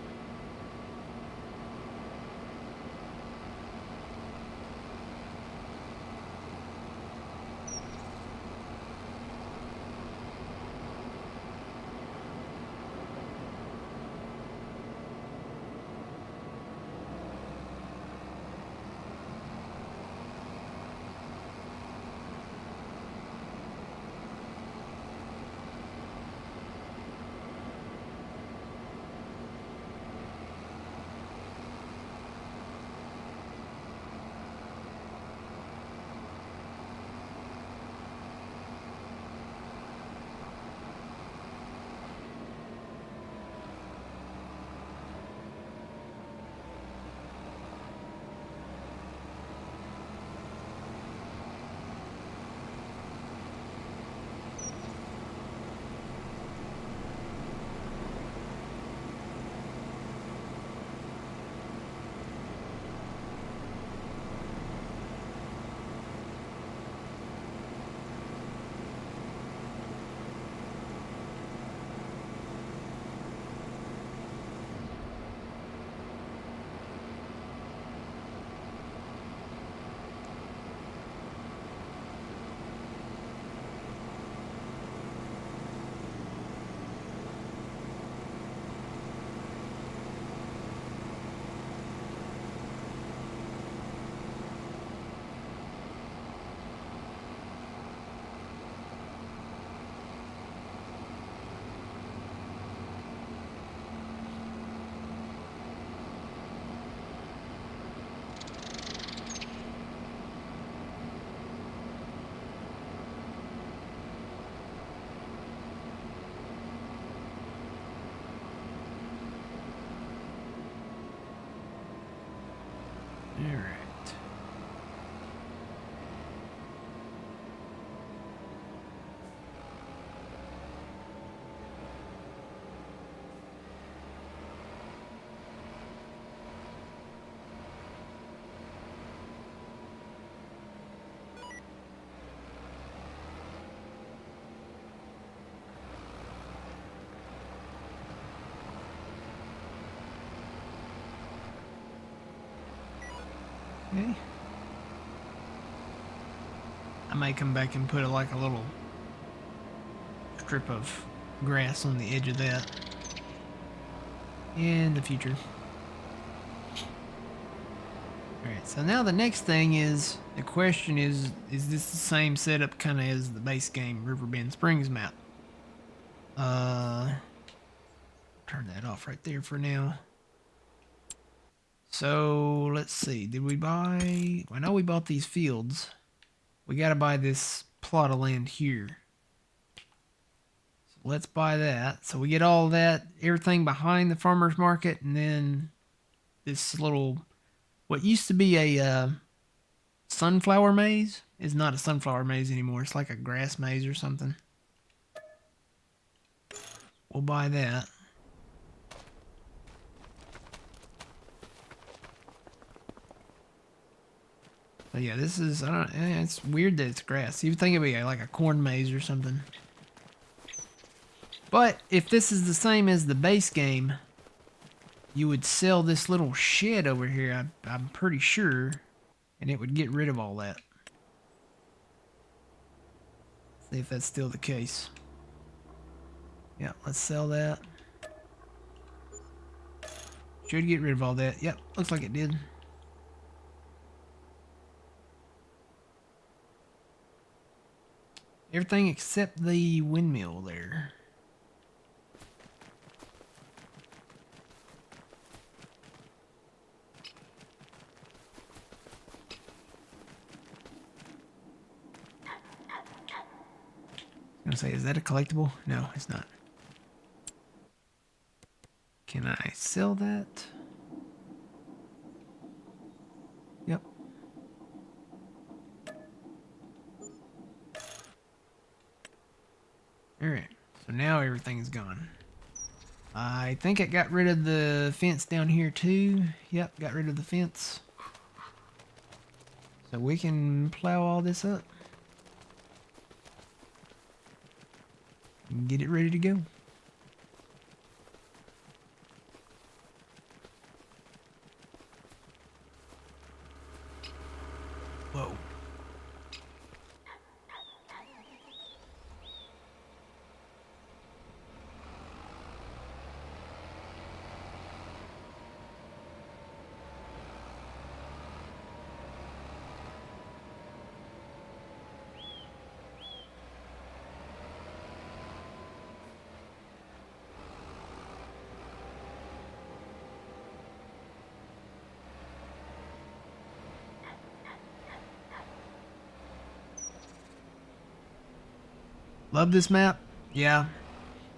S1: Alright. Okay. I might come back and put like a little strip of grass on the edge of that in the future. Alright, so now the next thing is, the question is this the same setup kind of as the base game Riverbend Springs map? Turn that off right there for now. So let's see, did we buy, I know we bought these fields. We gotta buy this plot of land here. So let's buy that. So we get all that, everything behind the farmer's market, and then this little, what used to be a sunflower maze is not a sunflower maze anymore. It's like a grass maze or something. We'll buy that. But yeah, this is, I don't, it's weird that it's grass. You would think it'd be like a corn maze or something. But if this is the same as the base game, you would sell this little shed over here, I'm pretty sure, and it would get rid of all that. See if that's still the case. Yeah, let's sell that. Should get rid of all that. Yep, looks like it did. Everything except the windmill there. I was gonna say, is that a collectible? No, it's not. Can I sell that? Yep. Alright, so now everything is gone. I think it got rid of the fence down here too. Yep, got rid of the fence. So we can plow all this up. And get it ready to go. Whoa. Love this map. Yeah.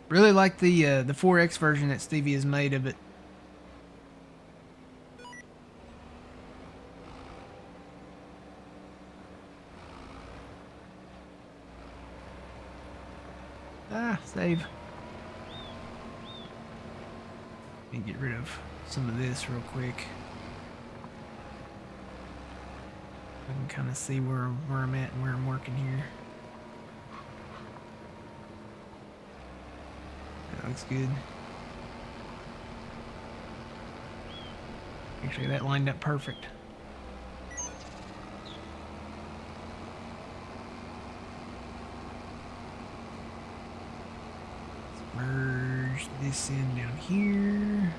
S1: Really like the 4X version that Stevie has made of it. Ah, save. Let me get rid of some of this real quick. I can kind of see where I'm at and where I'm working here. That looks good. Actually, that lined up perfect. Let's merge this in down here.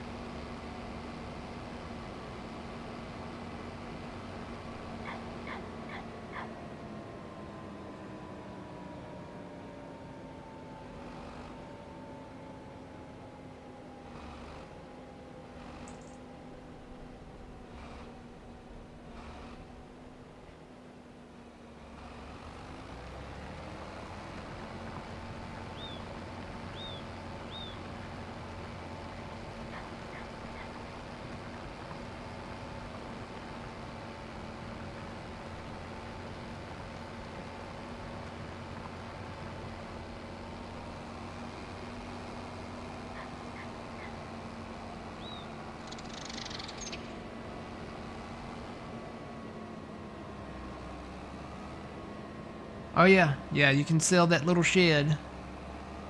S1: Oh yeah, yeah, you can sell that little shed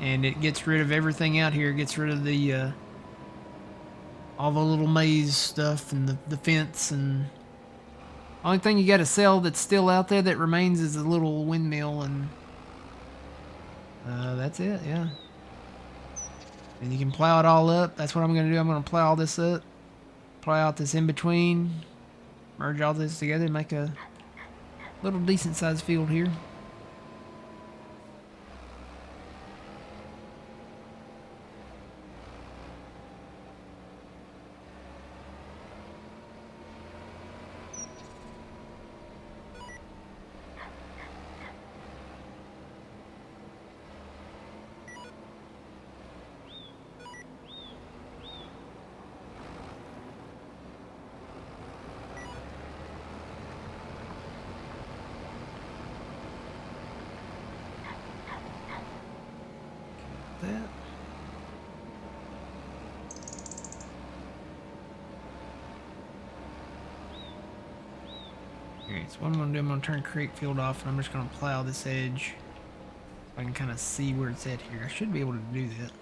S1: and it gets rid of everything out here. It gets rid of the all the little maze stuff and the fence, and only thing you gotta sell that's still out there that remains is a little windmill, and that's it, yeah. And you can plow it all up. That's what I'm gonna do. I'm gonna plow all this up, plow out this in between, merge all this together and make a little decent sized field here. Okay, so what I'm gonna do, I'm gonna turn creek field off, and I'm just gonna plow this edge so I can kind of see where it's at here. I should be able to do that.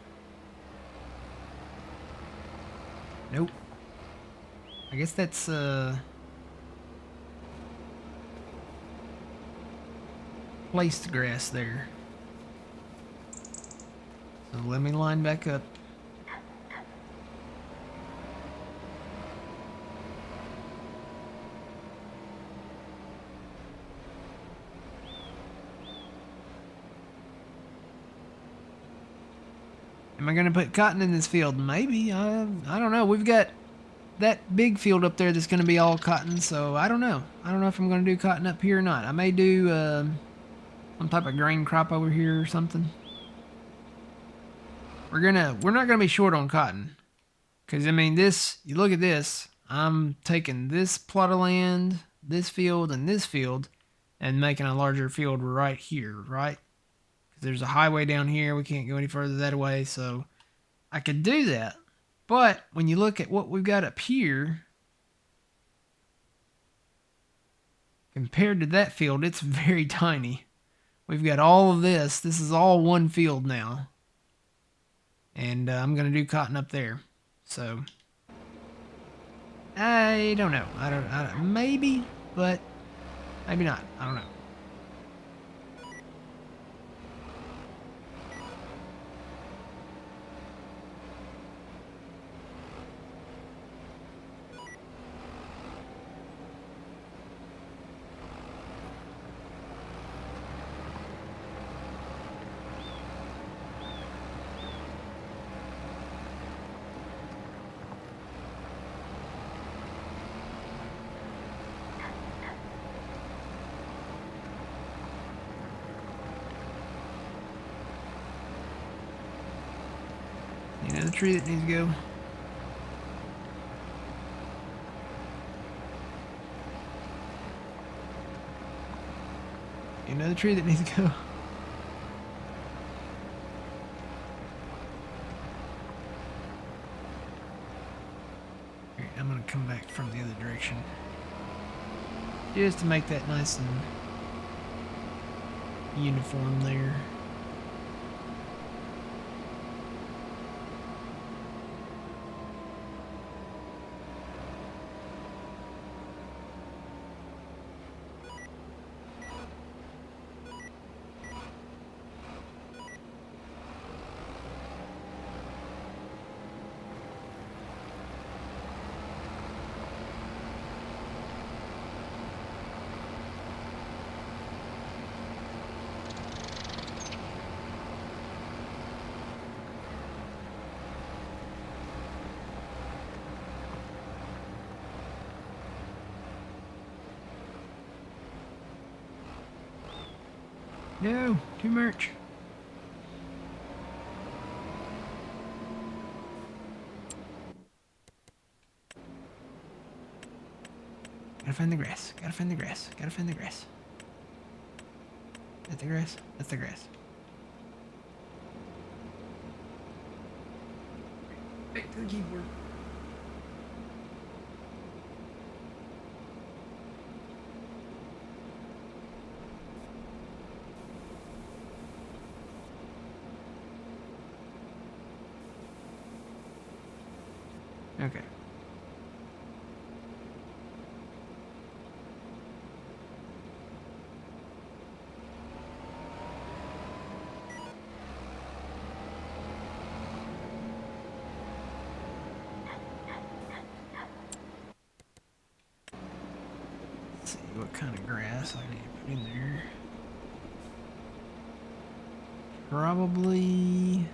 S1: Nope. I guess that's placed grass there. So let me line back up. Am I gonna put cotton in this field? Maybe. I don't know. We've got that big field up there that's gonna be all cotton, so I don't know. I don't know if I'm gonna do cotton up here or not. I may do some type of grain crop over here or something. We're not gonna be short on cotton. Cause I mean this, you look at this, I'm taking this plot of land, this field, and this field, and making a larger field right here, right? Cause there's a highway down here, we can't go any further that way, so I could do that. But when you look at what we've got up here, compared to that field, it's very tiny. We've got all of this. This is all one field now. And I'm going to do cotton up there. So, I don't know. I don't, maybe, but maybe not. I don't know. Another tree that needs to go. Another tree that needs to go. Alright, I'm gonna come back from the other direction. Just to make that nice and uniform there. No, too much. Gotta find the grass. Gotta find the grass. Gotta find the grass. That's the grass. That's the grass. Back to the keyboard. Okay. Let's see what kind of grass I need to put in there. Probably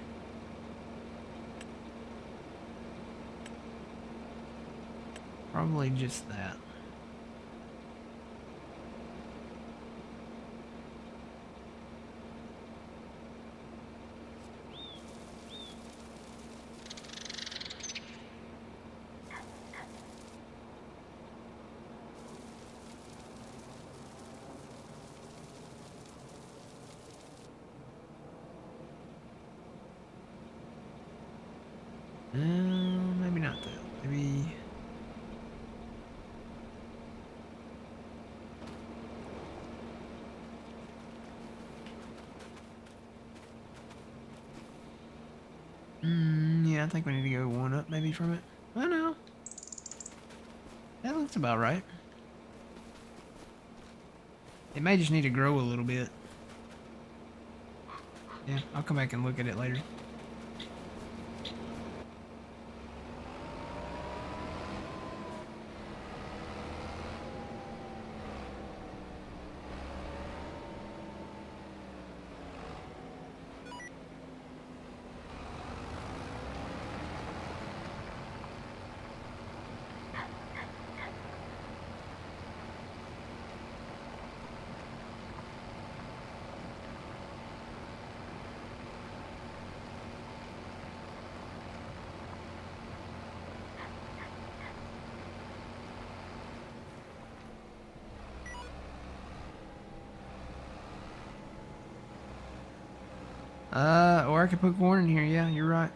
S1: just that. Maybe not that. Maybe I think we need to go one up maybe from it. I don't know. That looks about right. It may just need to grow a little bit. Yeah, I'll come back and look at it later. Or I could put corn in here. Yeah, you're right.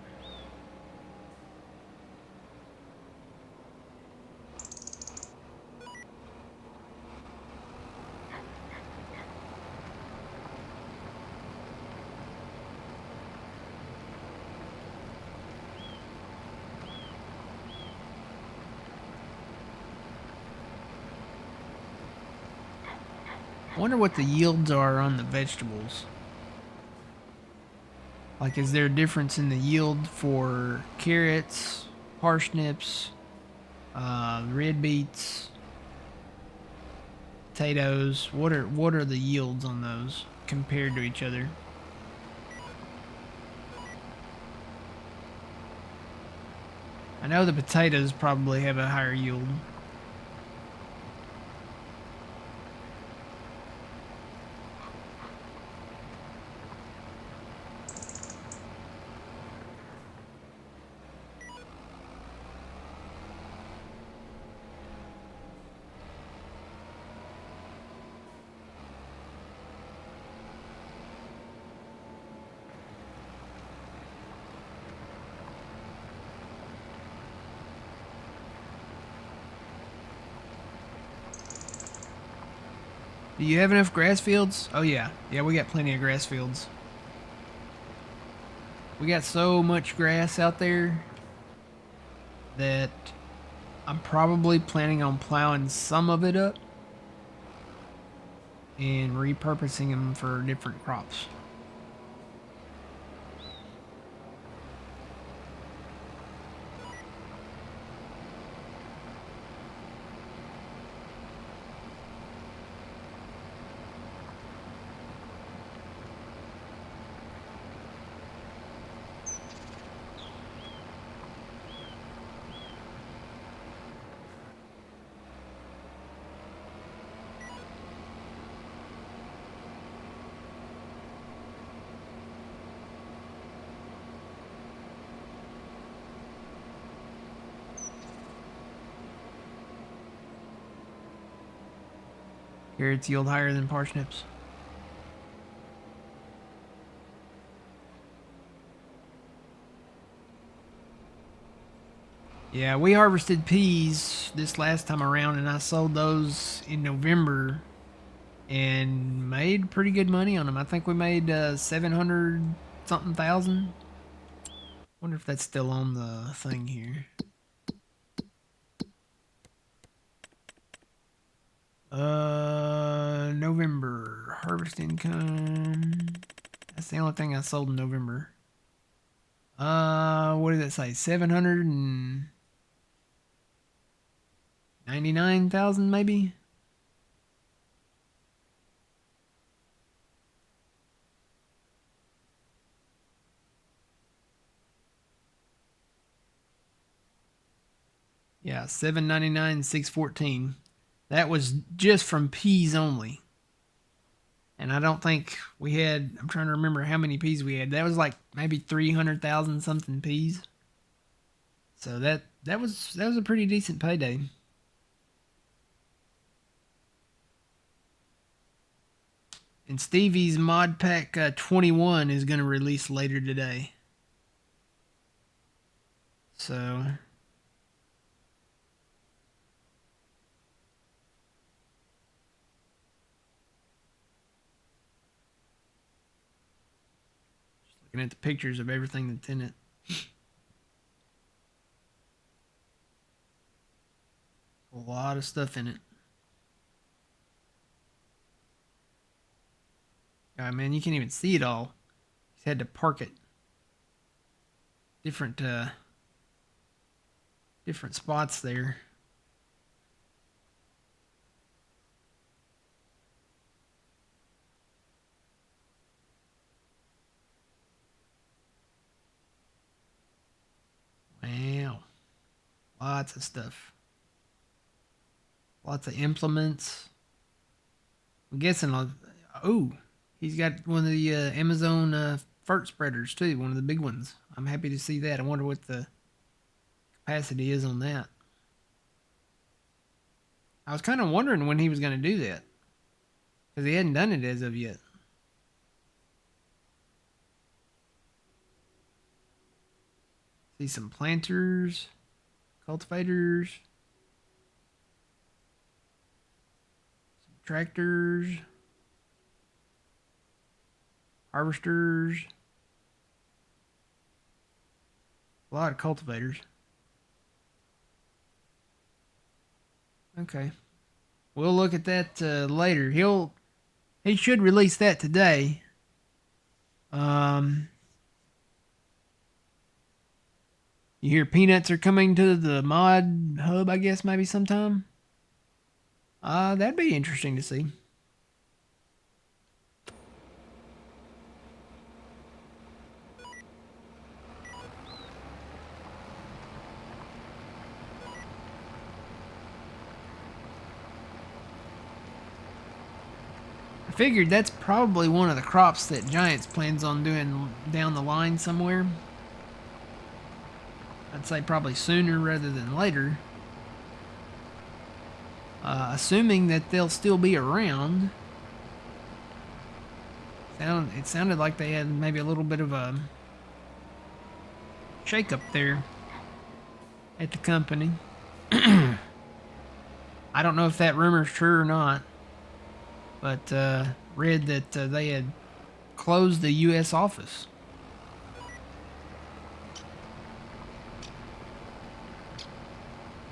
S1: I wonder what the yields are on the vegetables. Like, is there a difference in the yield for carrots, parsnips, red beets, potatoes? What are the yields on those compared to each other? I know the potatoes probably have a higher yield. Do you have enough grass fields? Oh yeah. Yeah, we got plenty of grass fields. We got so much grass out there that I'm probably planning on plowing some of it up and repurposing them for different crops. Carrots yield higher than parsnips. Yeah, we harvested peas this last time around, and I sold those in November and made pretty good money on them. I think we made 700 something thousand. Wonder if that's still on the thing here. November harvest income. That's the only thing I sold in November. What did it say? 799,000 maybe? Yeah, 799, 614. That was just from peas only. And I don't think we had, I'm trying to remember how many peas we had. That was like maybe 300,000 something peas. So that was a pretty decent payday. And Stevie's Mod Pack 21 is going to release later today. So looking at the pictures of everything that's in it. lot of stuff in it. God, man, you can't even see it all. He's had to park it different spots there. Wow. Lots of stuff. Lots of implements. I'm guessing, oh, he's got one of the Amazon fart spreaders too, one of the big ones. I'm happy to see that. I wonder what the capacity is on that. I was kind of wondering when he was going to do that, because he hadn't done it as of yet. See some planters, cultivators, some tractors, harvesters, a lot of cultivators. Okay, we'll look at that later. He should release that today. You hear peanuts are coming to the mod hub, I guess, maybe sometime. That'd be interesting to see. I figured that's probably one of the crops that Giants plans on doing down the line somewhere. I'd say probably sooner rather than later. Assuming that they'll still be around. It sounded like they had maybe a little bit of a shake-up there at the company. I don't know if that rumor's true or not, but read that they had closed the U.S. office.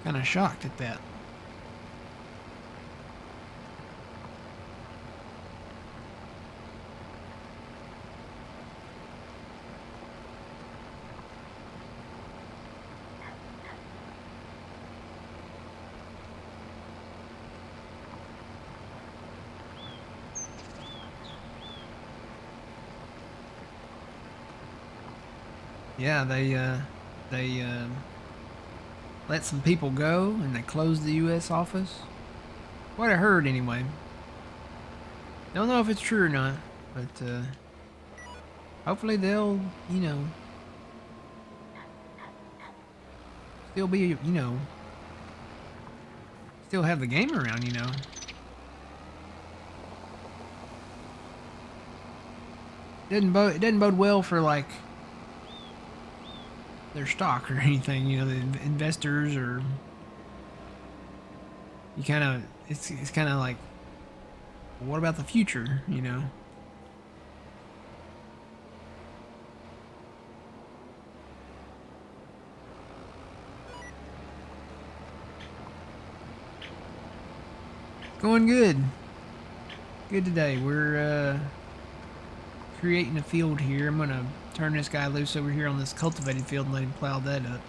S1: Kind of shocked at that. Yeah, they let some people go and they closed the U.S. office. What I heard anyway. Don't know if it's true or not, but hopefully they'll, still be, still have the game around, It doesn't bode well for like their stock or anything, the investors, or you kind of it's kind of like, well, what about the future, Going good today. We're creating a field here. I'm gonna turn this guy loose over here on this cultivated field and let him plow that up.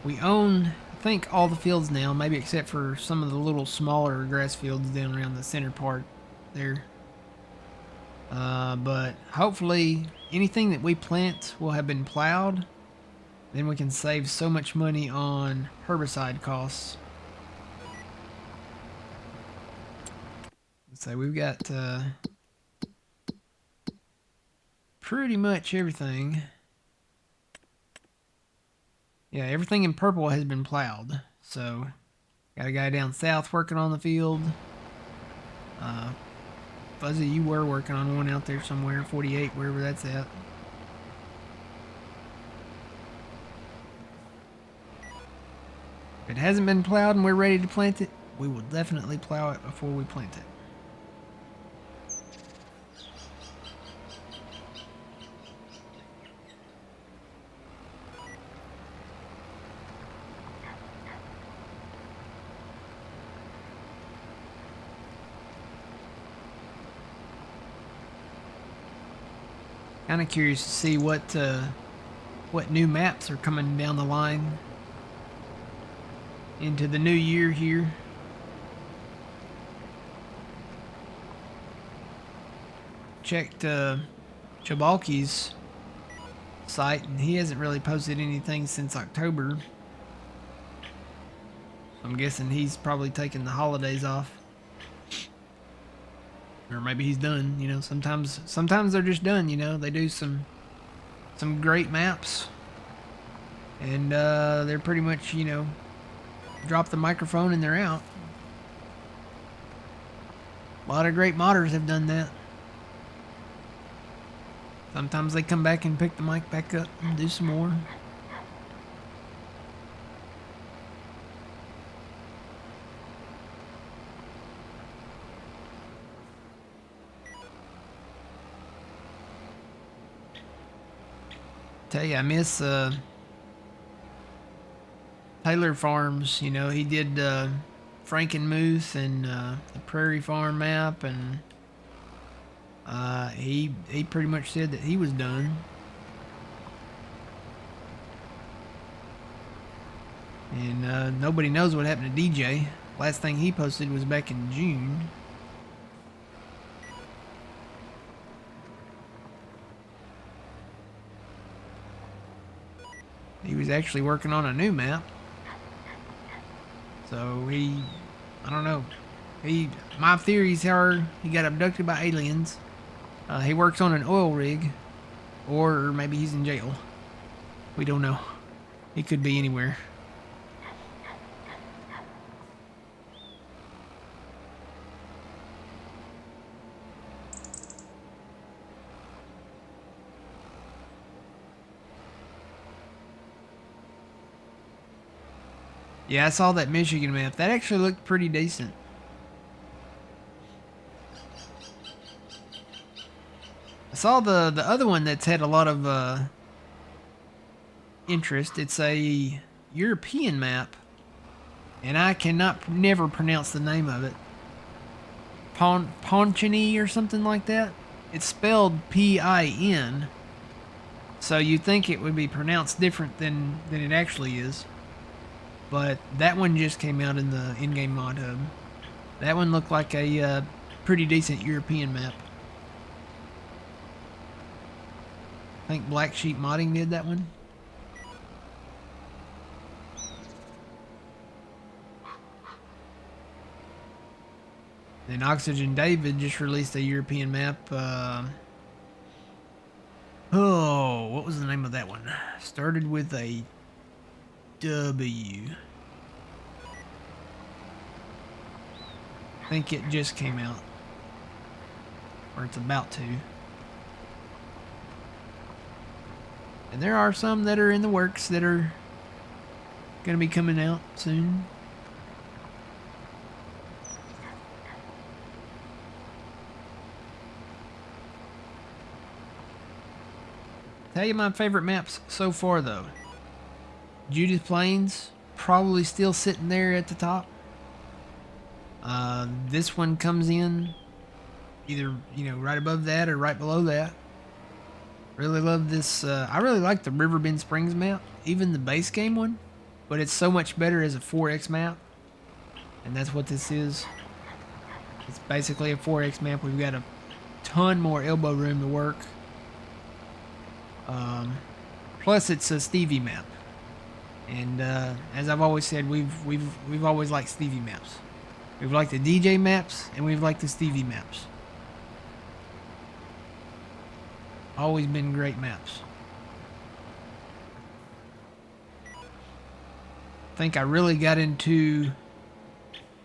S1: We own, I think, all the fields now, maybe except for some of the little smaller grass fields down around the center part there. But hopefully anything that we plant will have been plowed. Then we can save so much money on herbicide costs. So we've got pretty much everything. Yeah, everything in purple has been plowed. So got a guy down south working on the field. Fuzzy, you were working on one out there somewhere, 48, wherever that's at. If it hasn't been plowed and we're ready to plant it, we will definitely plow it before we plant it. Kind of curious to see what new maps are coming down the line into the new year here. Checked Chabalki's site, and he hasn't really posted anything since October. I'm guessing he's probably taking the holidays off. Or maybe he's done, you know. Sometimes they're just done, you know. They do some great maps, and they're pretty much, you know, drop the microphone and they're out. A lot of great modders have done that. Sometimes they come back and pick the mic back up and do some more. Tell you, I miss Taylor Farms. You know, he did Frankenmuth and the Prairie Farm map, and he pretty much said that he was done. And nobody knows what happened to DJ. Last thing he posted was back in June. He was actually working on a new map. So I don't know. My theories are he got abducted by aliens. He works on an oil rig, or maybe he's in jail. We don't know. He could be anywhere. Yeah, I saw that Michigan map. That actually looked pretty decent. I saw the other one that's had a lot of interest. It's a European map, and I never pronounce the name of it. Ponchini or something like that. It's spelled P-I-N, so you'd think it would be pronounced different than it actually is. But that one just came out in the in-game mod hub. That one looked like a pretty decent European map. I think Black Sheep Modding did that one. Then Oxygen David just released a European map. Oh, what was the name of that one? Started with a W. I think it just came out. Or it's about to. And there are some that are in the works that are going to be coming out soon. Tell you my favorite maps so far though. Judith Plains, probably still sitting there at the top. This one comes in either, you know, right above that or right below that. Really love this. I really like the Riverbend Springs map, even the base game one, but it's so much better as a 4X map, and that's what this is. It's basically a 4X map. We've got a ton more elbow room to work. Plus, it's a Stevie map. And as I've always said, we've always liked Stevie maps. We've liked the DJ maps, and we've liked the Stevie maps. Always been great maps. I think I really got into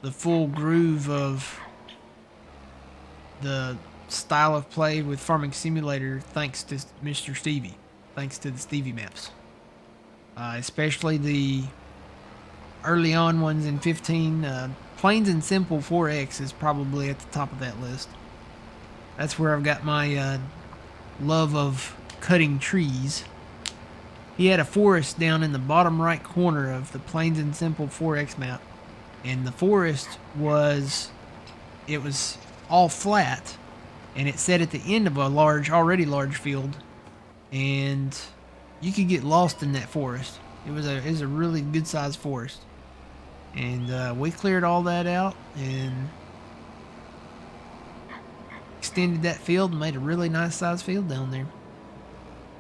S1: the full groove of the style of play with Farming Simulator thanks to Mr. Stevie. Thanks to the Stevie maps. Especially the early on ones in 15. Plains and Simple 4X is probably at the top of that list. That's where I've got my love of cutting trees. He had a forest down in the bottom right corner of the Plains and Simple 4X map. And the forest was all flat. And it set at the end of a already large field. and you could get lost in that forest. It was a really good sized forest, and we cleared all that out and extended that field and made a really nice sized field down there.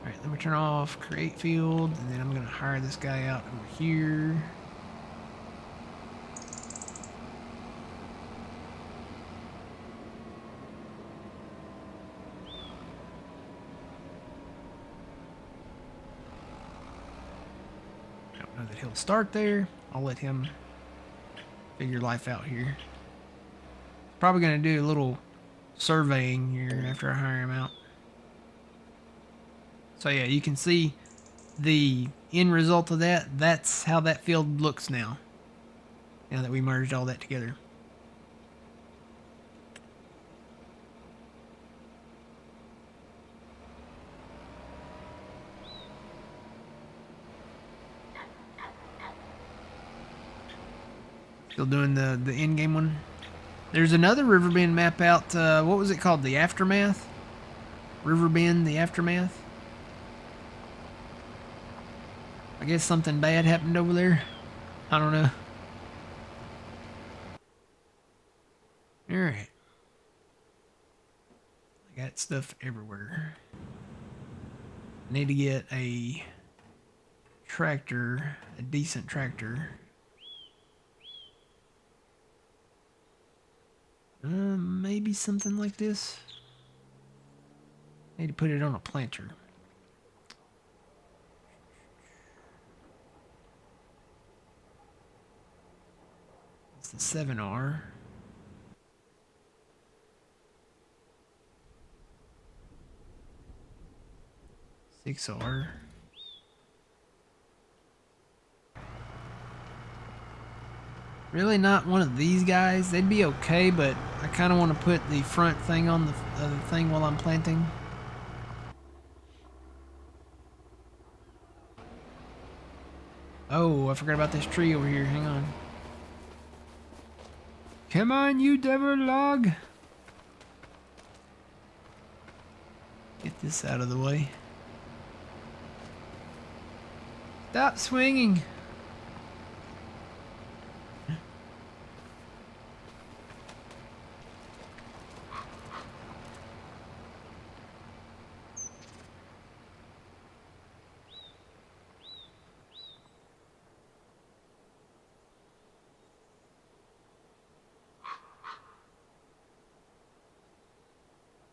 S1: All right, let me turn off create field, and then I'm gonna hire this guy out over here. I don't know that he'll start there. I'll let him figure life out here. Probably gonna do a little surveying here after I hire him out. So yeah, you can see the end result of that. That's how that field looks now. Now that we merged all that together. Still doing the end game one. There's another Riverbend map out. What was it called? The Aftermath? Riverbend, the Aftermath? I guess something bad happened over there. I don't know. Alright. I got stuff everywhere. Need to get a tractor, a decent tractor. Maybe something like this. Need to put it on a planter. It's the 7R. R. Really not one of these guys. They'd be okay, but I kind of want to put the front thing on the thing while I'm planting. Oh, I forgot about this tree over here. Hang on. Come on, you devil log. Get this out of the way. Stop swinging.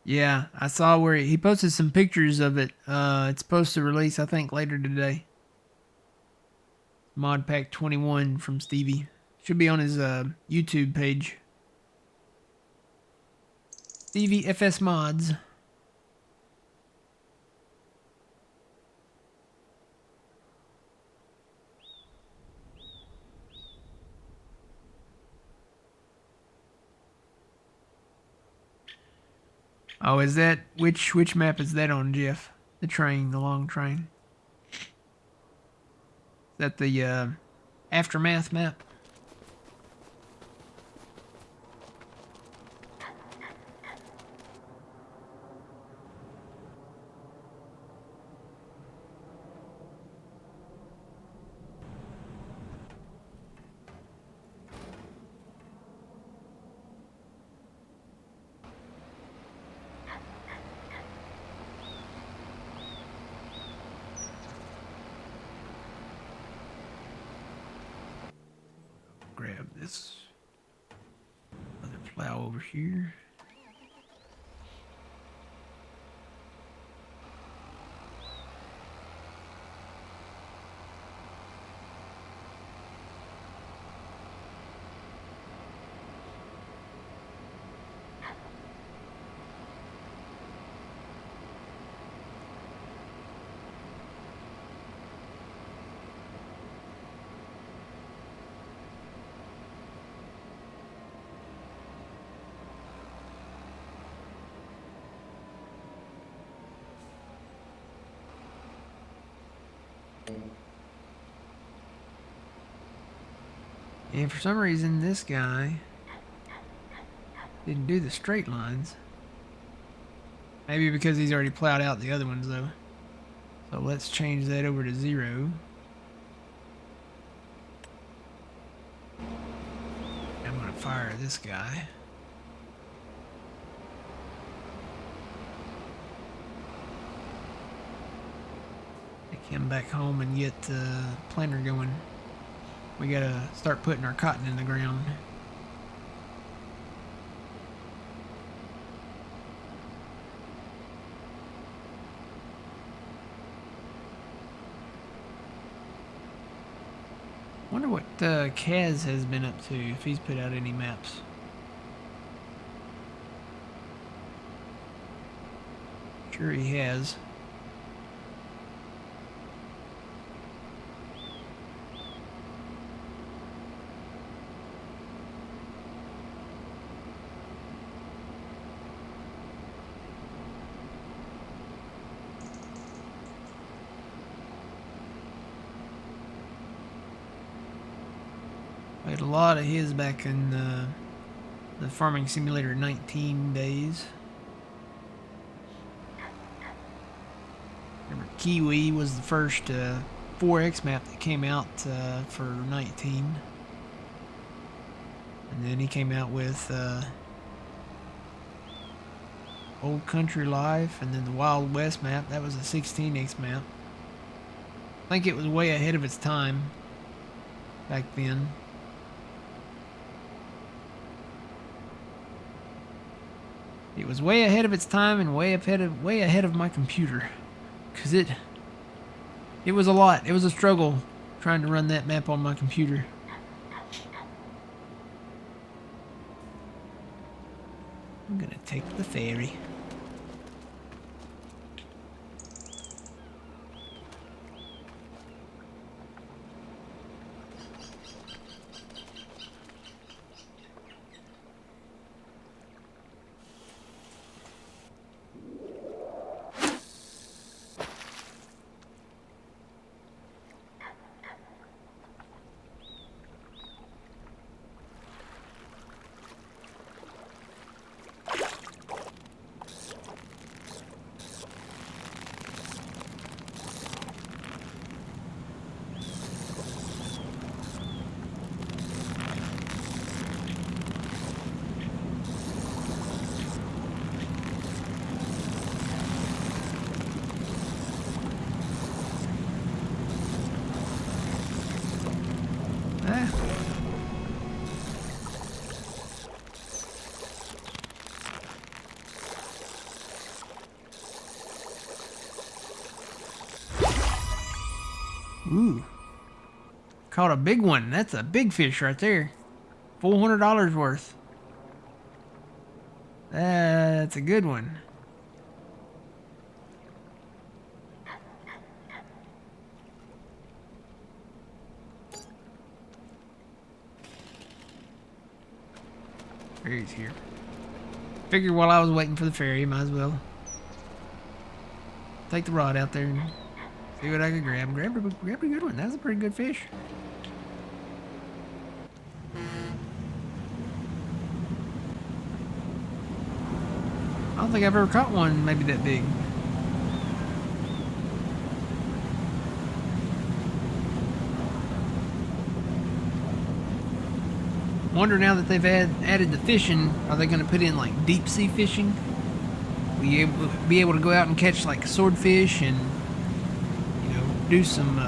S1: Yeah, I saw where he posted some pictures of it. It's supposed to release, I think, later today. Mod Pack 21 from Stevie. Should be on his YouTube page. Stevie FS Mods. Oh, is that which map is that on, Jeff? The train, the long train. Is that the Aftermath map? Grab this other plow over here. And for some reason, this guy didn't do the straight lines. Maybe because he's already plowed out the other ones, though. So let's change that over to 0. I'm going to fire this guy. Take him back home and get the planter going. We got to start putting our cotton in the ground. Wonder what Kaz has been up to, if he's put out any maps. Sure he has. I had a lot of his back in the Farming Simulator 19 days. Remember, Kiwi was the first 4X map that came out for 19. And then he came out with Old Country Life, and then the Wild West map. That was a 16X map. I think it was way ahead of its time back then. It was way ahead of its time and way ahead of my computer, cause it was a lot. It was a struggle trying to run that map on my computer. I'm gonna take the ferry. Ooh. Caught a big one. That's a big fish right there. $400 worth. That's a good one. Ferry's here. Figured while I was waiting for the ferry, might as well take the rod out there and see what I could grab. Grabbed a good one. That was a pretty good fish. I don't think I've ever caught one maybe that big. Wonder now that they've added the fishing, are they going to put in like deep sea fishing? Will you be able to go out and catch like swordfish and, you know, do some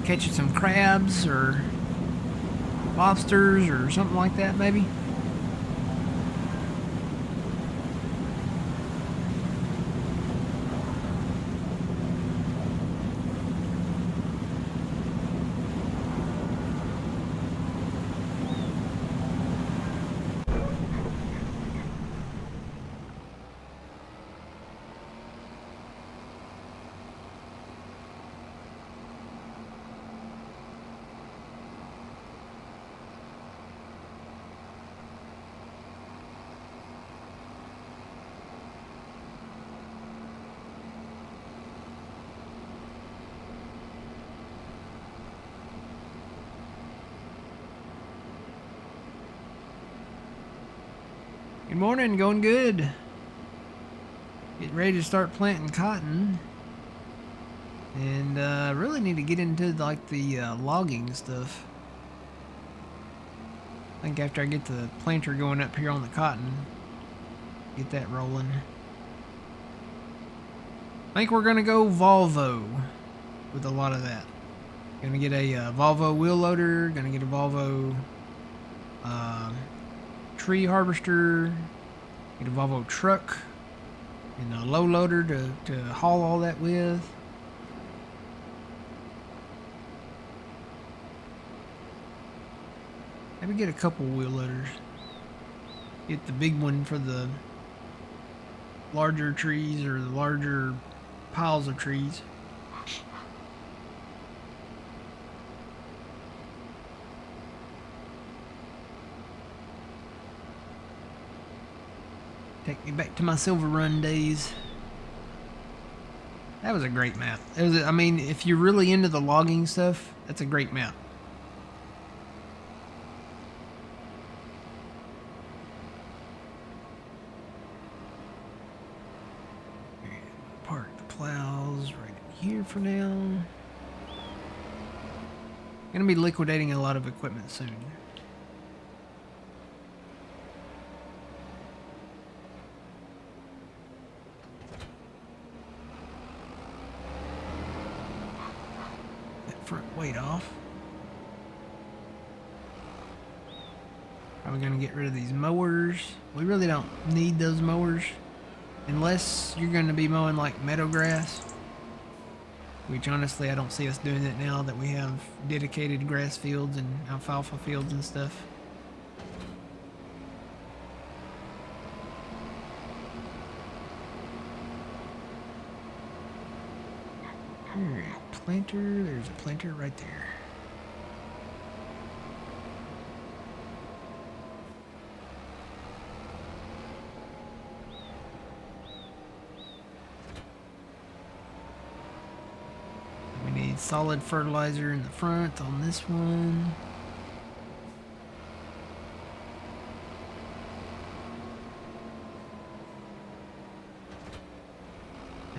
S1: catching some crabs or lobsters or something like that maybe? Good morning, going good. Getting getting ready to start planting cotton. And really need to get into like the logging stuff. I think after I get the planter going up here on the cotton, get that rolling. I think we're gonna go Volvo with a lot of that. Gonna get a Volvo wheel loader, gonna get a Volvo tree harvester, get a Volvo truck, and a low loader to haul all that with. Maybe get a couple wheel loaders. Get the big one for the larger trees or the larger piles of trees. Take me back to my Silver Run days. That was a great map. It was, I mean, if you're really into the logging stuff, that's a great map. Park the plows right in here for now. Gonna be liquidating a lot of equipment soon. Front weight off. Probably gonna get rid of these mowers. We really don't need those mowers unless you're gonna be mowing like meadow grass, which honestly I don't see us doing that now that we have dedicated grass fields and alfalfa fields and stuff. Alright, planter, there's a planter right there. We need solid fertilizer in the front on this one.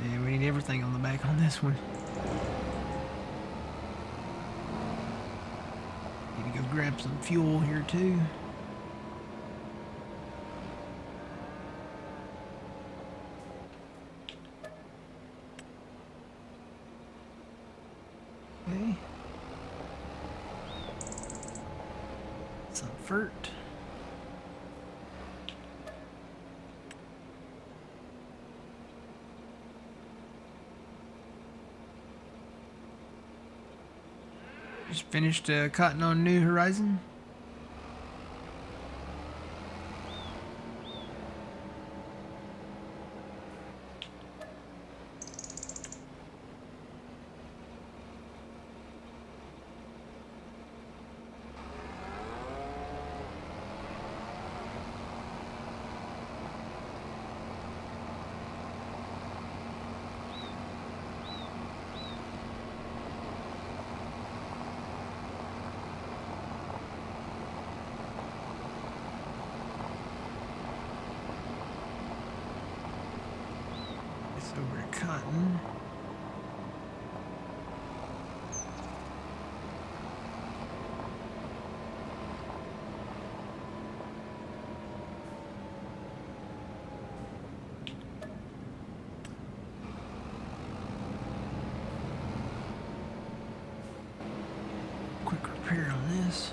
S1: And we need everything on the back on this one. Need to go grab some fuel here too. Okay. Some fert. Just finished cotton on New Horizon. Over to cotton. Quick repair on this.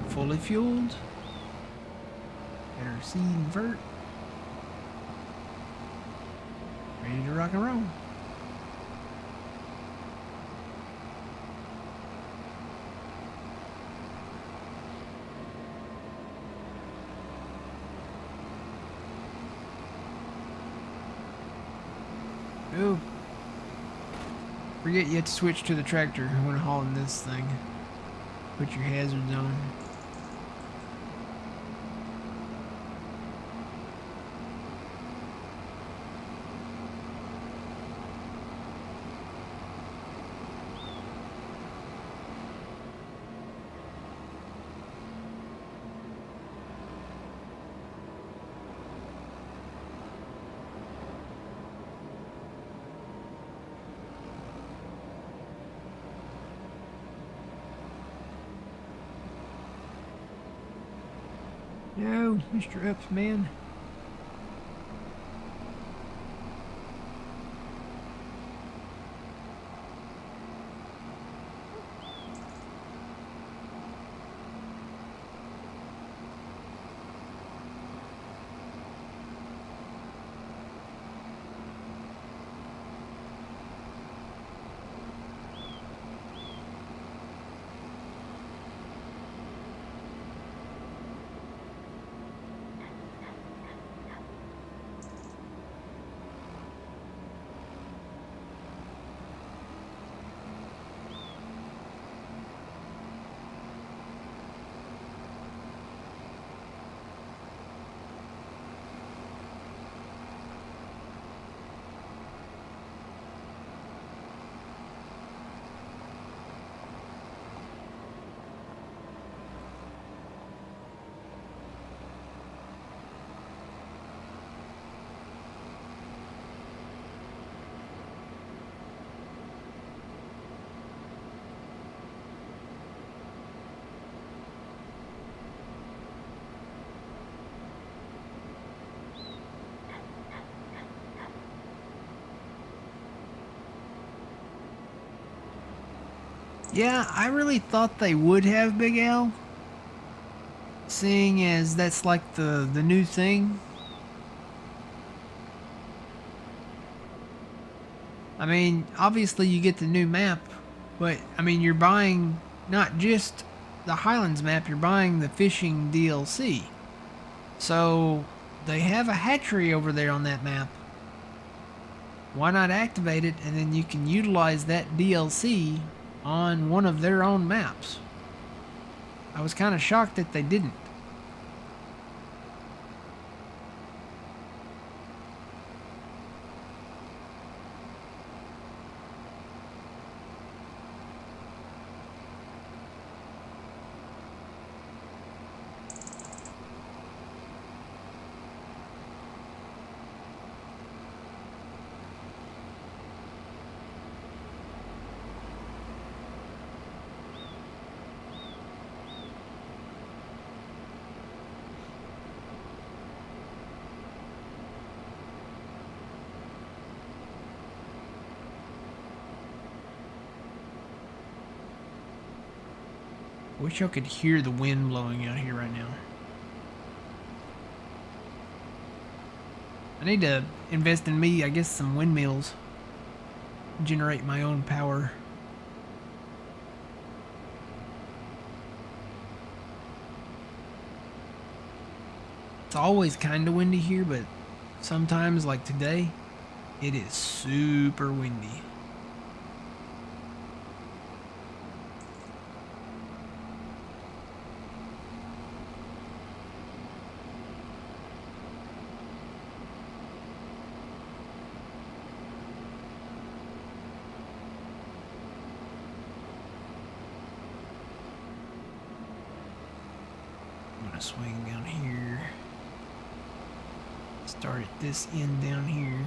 S1: Fully fueled. Got our seed invert. Ready to rock and roll. Ooh. Forget you have to switch to the tractor when hauling this thing. Put your hazards on. No, Mr. Ups, man. Yeah, I really thought they would have Big L, seeing as that's like the new thing. I mean, obviously you get the new map, but I mean you're buying not just the Highlands map, you're buying the fishing DLC. So they have a hatchery over there on that map. Why not activate it and then you can utilize that DLC on one of their own maps? I was kind of shocked that they didn't. I wish y'all could hear the wind blowing out here right now. I need to invest in me, I guess, some windmills. Generate my own power. It's always kind of windy here, but sometimes, like today, it is super windy. I'm gonna swing down here. Start at this end down here.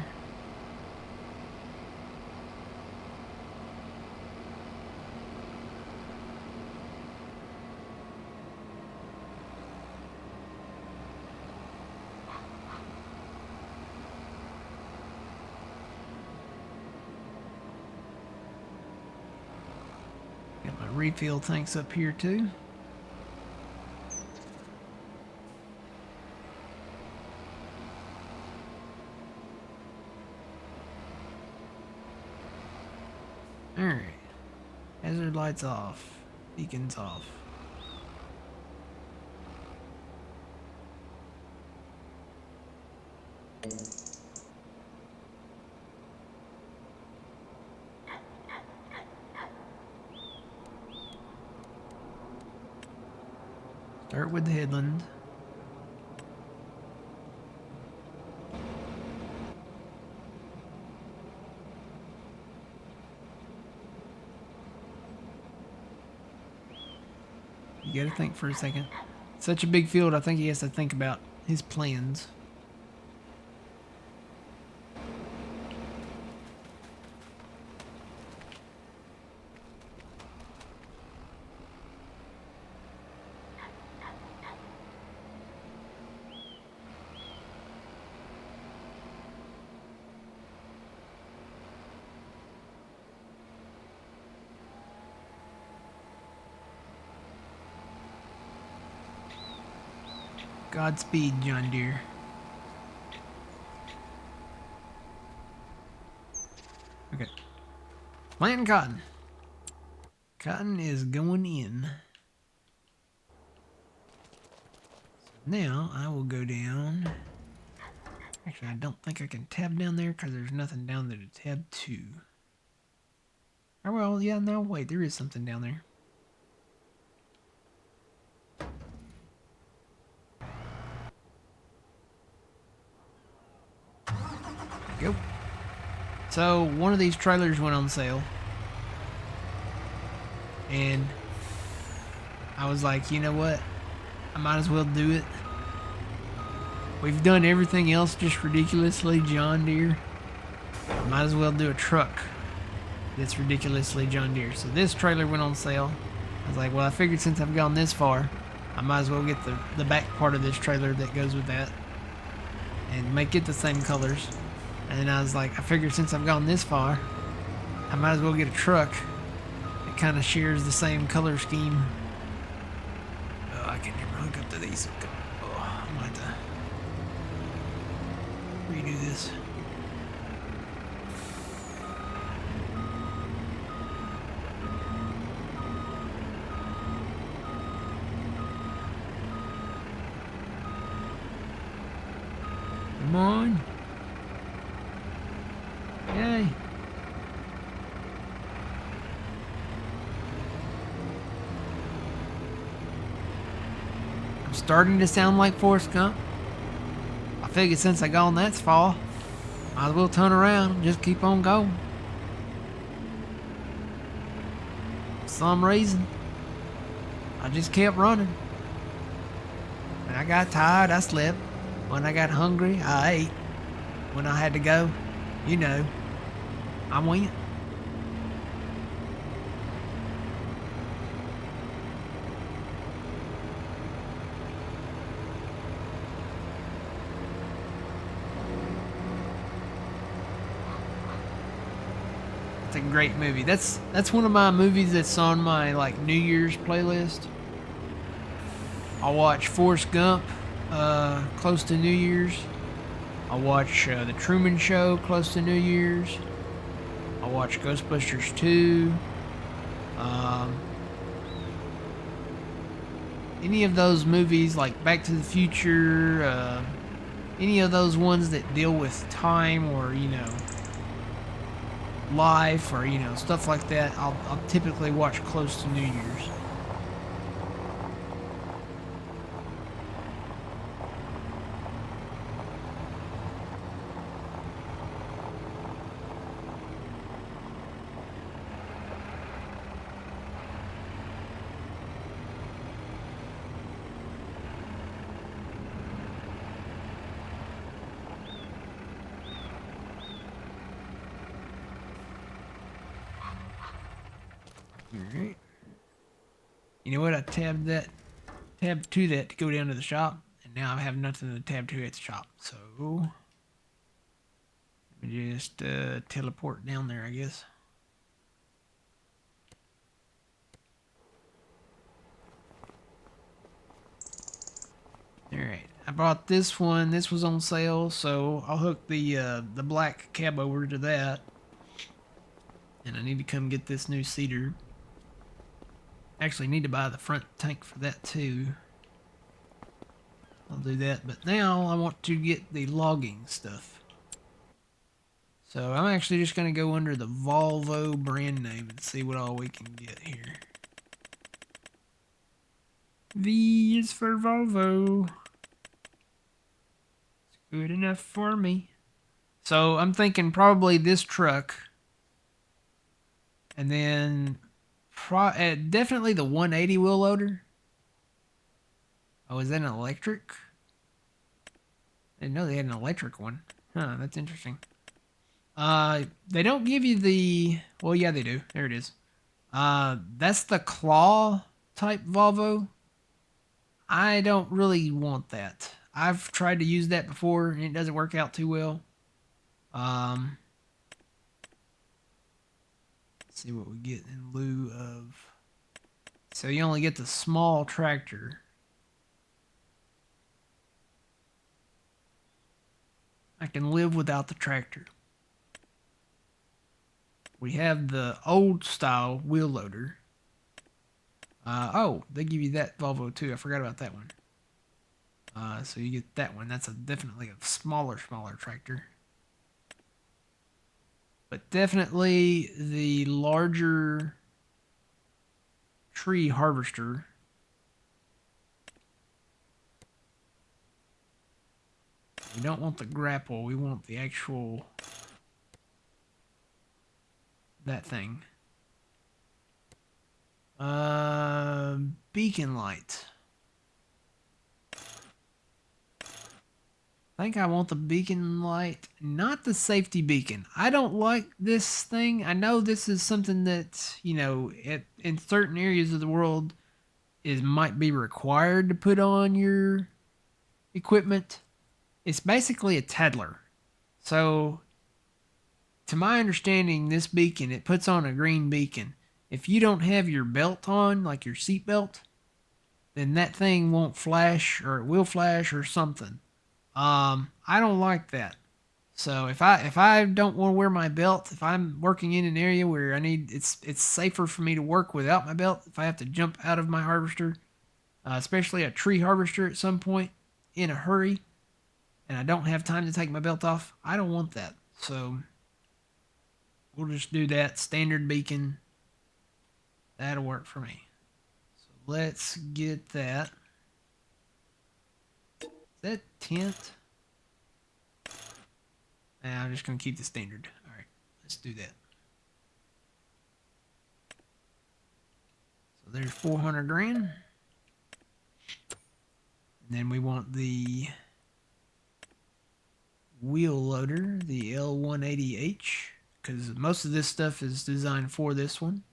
S1: Got my refill tanks up here too. Alright. Hazard lights off. Beacons off. Start with the headland. You gotta think for a second. Such a big field, I think he has to think about his plans. Godspeed, John Deere. Okay. Planting cotton. Cotton is going in. Now I will go down. Actually, I don't think I can tab down there because there's nothing down there to tab to. Oh, well, yeah, no, wait, there is something down there. Go. So, one of these trailers went on sale. And I was like, you know what? I might as well do it. We've done everything else just ridiculously John Deere. I might as well do a truck that's ridiculously John Deere. So this trailer went on sale. I was like, well, I figured since I've gone this far, I might as well get the back part of this trailer that goes with that and make it the same colors. And then I was like, I figured since I've gone this far, I might as well get a truck that kind of shares the same color scheme. Oh, I can never hook up to these. Oh, I'm going to have to redo this. Come on. Yay. I'm starting to sound like Forrest Gump. I figured since I gone that far, might as well turn around and just keep on going. For some reason, I just kept running. When I got tired, I slept. When I got hungry, I ate. When I had to go, you know, I went. It's a great movie. That's one of my movies that's on my like New Year's playlist. I watch Forrest Gump close to New Year's. I watch The Truman Show close to New Year's. I watch Ghostbusters 2. Any of those movies like Back to the Future, any of those ones that deal with time or, you know, life or, you know, stuff like that, I'll typically watch close to New Year's. Alright. You know what? I tabbed to that to go down to the shop, and now I have nothing to tab to at the shop. So let me just teleport down there, I guess. Alright. I bought this one. This was on sale, so I'll hook the black cab over to that. And I need to come get this new seeder. Actually need to buy the front tank for that too. I'll do that, but now I want to get the logging stuff. So I'm actually just going to go under the Volvo brand name and see what all we can get here. V is for Volvo. It's good enough for me. So I'm thinking probably this truck. And then definitely the 180 wheel loader. Oh, is that an electric? I didn't know they had an electric one. Huh, that's interesting. They don't give you the... Well, yeah, they do. There it is. That's the claw type Volvo. I don't really want that. I've tried to use that before, and it doesn't work out too well. Let's see what we get in lieu of... So you only get the small tractor. I can live without the tractor. We have the old style wheel loader. Oh, they give you that Volvo too. I forgot about that one. So you get that one. That's definitely a smaller tractor. But definitely the larger tree harvester. We don't want the grapple. We want the actual... that thing. Beacon light. I think I want the beacon light, not the safety beacon. I don't like this thing. I know this is something that, you know, in certain areas of the world might be required to put on your equipment. It's basically a tattler. So, to my understanding, this beacon, it puts on a green beacon. If you don't have your belt on, like your seat belt, then that thing won't flash, or it will flash or something. I don't like that. So if I don't want to wear my belt, if I'm working in an area where it's safer for me to work without my belt, if I have to jump out of my harvester, especially a tree harvester at some point in a hurry, and I don't have time to take my belt off, I don't want that. So we'll just do that standard beacon. That'll work for me. So let's get that. Is that tent? Nah, I'm just going to keep the standard. All right, let's do that. So there's 400 grand. And then we want the wheel loader, the L180H, because most of this stuff is designed for this one.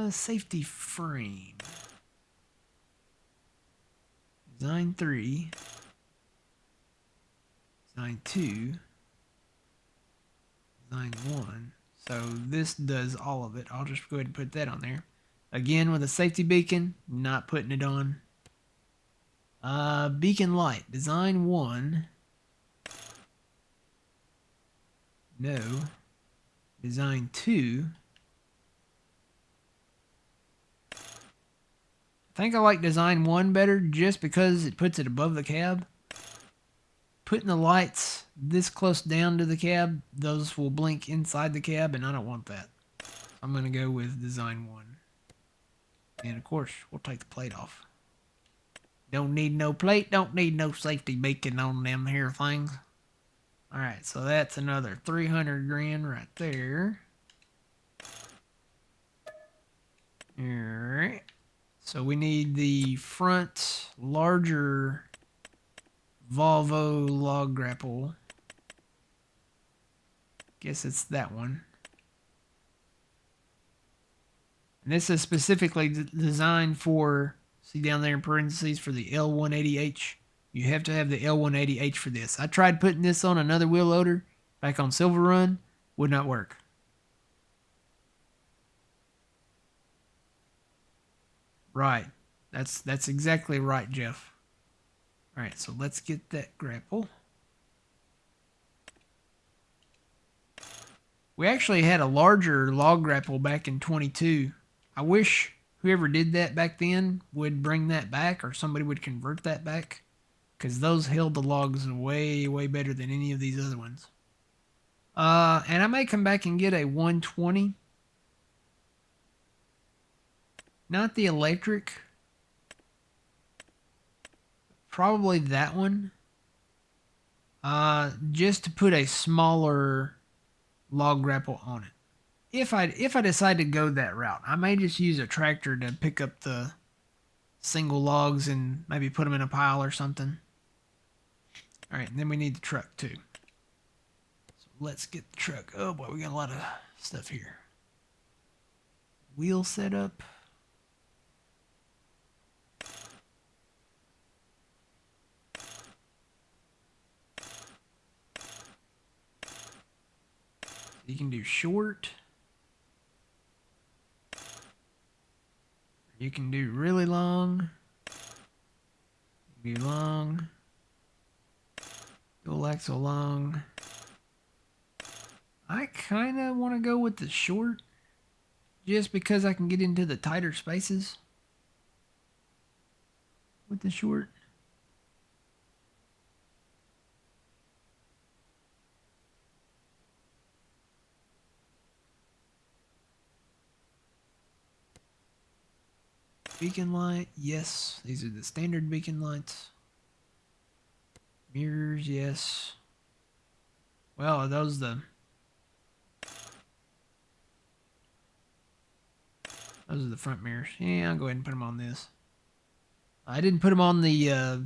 S1: Safety frame. Design 3. Design 2. Design 1. So this does all of it. I'll just go ahead and put that on there. Again, with a safety beacon, not putting it on. Beacon light. Design 1. No. Design 2. I think I like design 1 better just because it puts it above the cab. Putting the lights this close down to the cab, those will blink inside the cab, and I don't want that. I'm going to go with design 1. And of course, we'll take the plate off. Don't need no plate, don't need no safety beacon on them here things. Alright, so that's another 300 grand right there. Alright. So we need the front larger Volvo log grapple. Guess it's that one. And this is specifically designed for, see down there in parentheses, for the L180H. You have to have the L180H for this. I tried putting this on another wheel loader back on Silver Run. Would not work. Right. That's exactly right, Jeff. Alright, so let's get that grapple. We actually had a larger log grapple back in 22. I wish whoever did that back then would bring that back, or somebody would convert that back, because those held the logs way, way better than any of these other ones. And I may come back and get a 120. Not the electric. Probably that one. Just to put a smaller log grapple on it. If I decide to go that route, I may just use a tractor to pick up the single logs and maybe put them in a pile or something. All right, and then we need the truck too. So let's get the truck. Oh boy, we got a lot of stuff here. Wheel setup. You can do short. You can do really long. Be long. Dual axle long. I kind of want to go with the short. Just because I can get into the tighter spaces. With the short. Beacon light, yes. These are the standard beacon lights. Mirrors, yes. Well, are those the... Those are the front mirrors. Yeah, I'll go ahead and put them on this. I didn't put them on the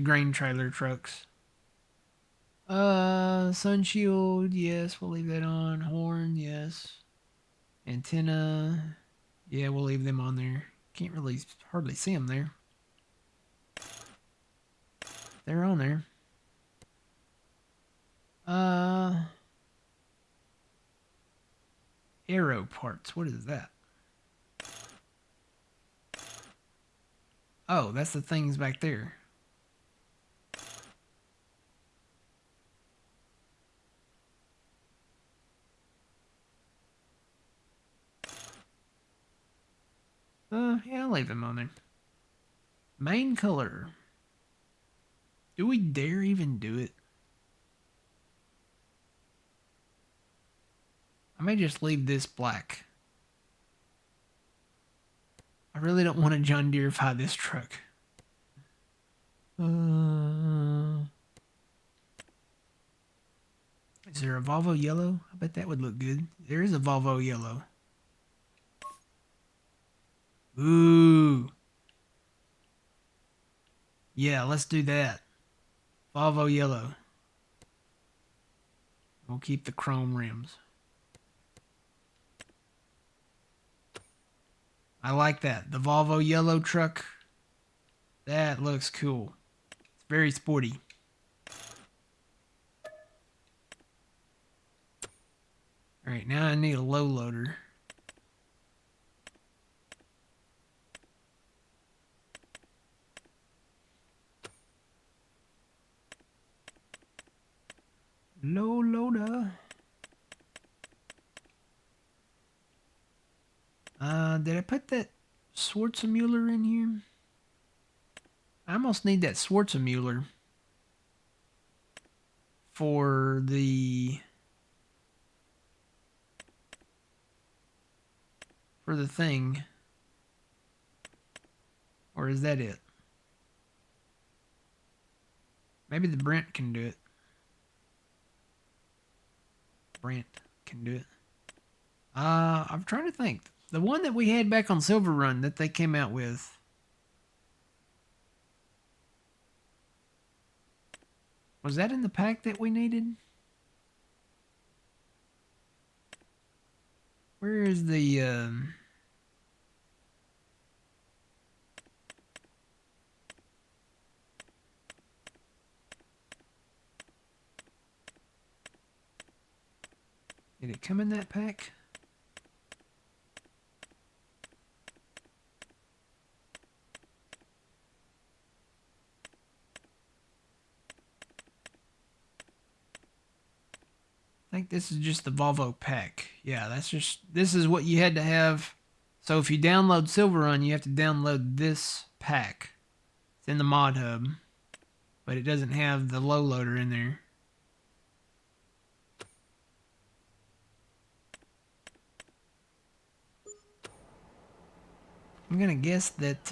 S1: grain trailer trucks. Sun shield, yes, we'll leave that on. Horn, yes. Antenna, yeah, we'll leave them on there. Can't really hardly see them there. They're on there. Aero parts, what is that? Oh, that's the things back there. Yeah, I'll leave them on there. Main color. Do we dare even do it? I may just leave this black. I really don't want to John Deerefy this truck. Is there a Volvo yellow? I bet that would look good. There is a Volvo yellow. Ooh. Yeah, let's do that. Volvo yellow. We'll keep the chrome rims. I like that. The Volvo yellow truck. That looks cool. It's very sporty. Alright, now I need a low loader. Low loader. Did I put that Schwarzenmuller in here? I almost need that Schwarzenmuller for the thing. Or is that it? Maybe the Brent can do it. Brent can do it. I'm trying to think. The one that we had back on Silver Run that they came out with. Was that in the pack that we needed? Where is the, Did it come in that pack? I think this is just the Volvo pack. Yeah, this is what you had to have. So if you download Silver Run, you have to download this pack. It's in the mod hub, but it doesn't have the low loader in there. I'm gonna guess that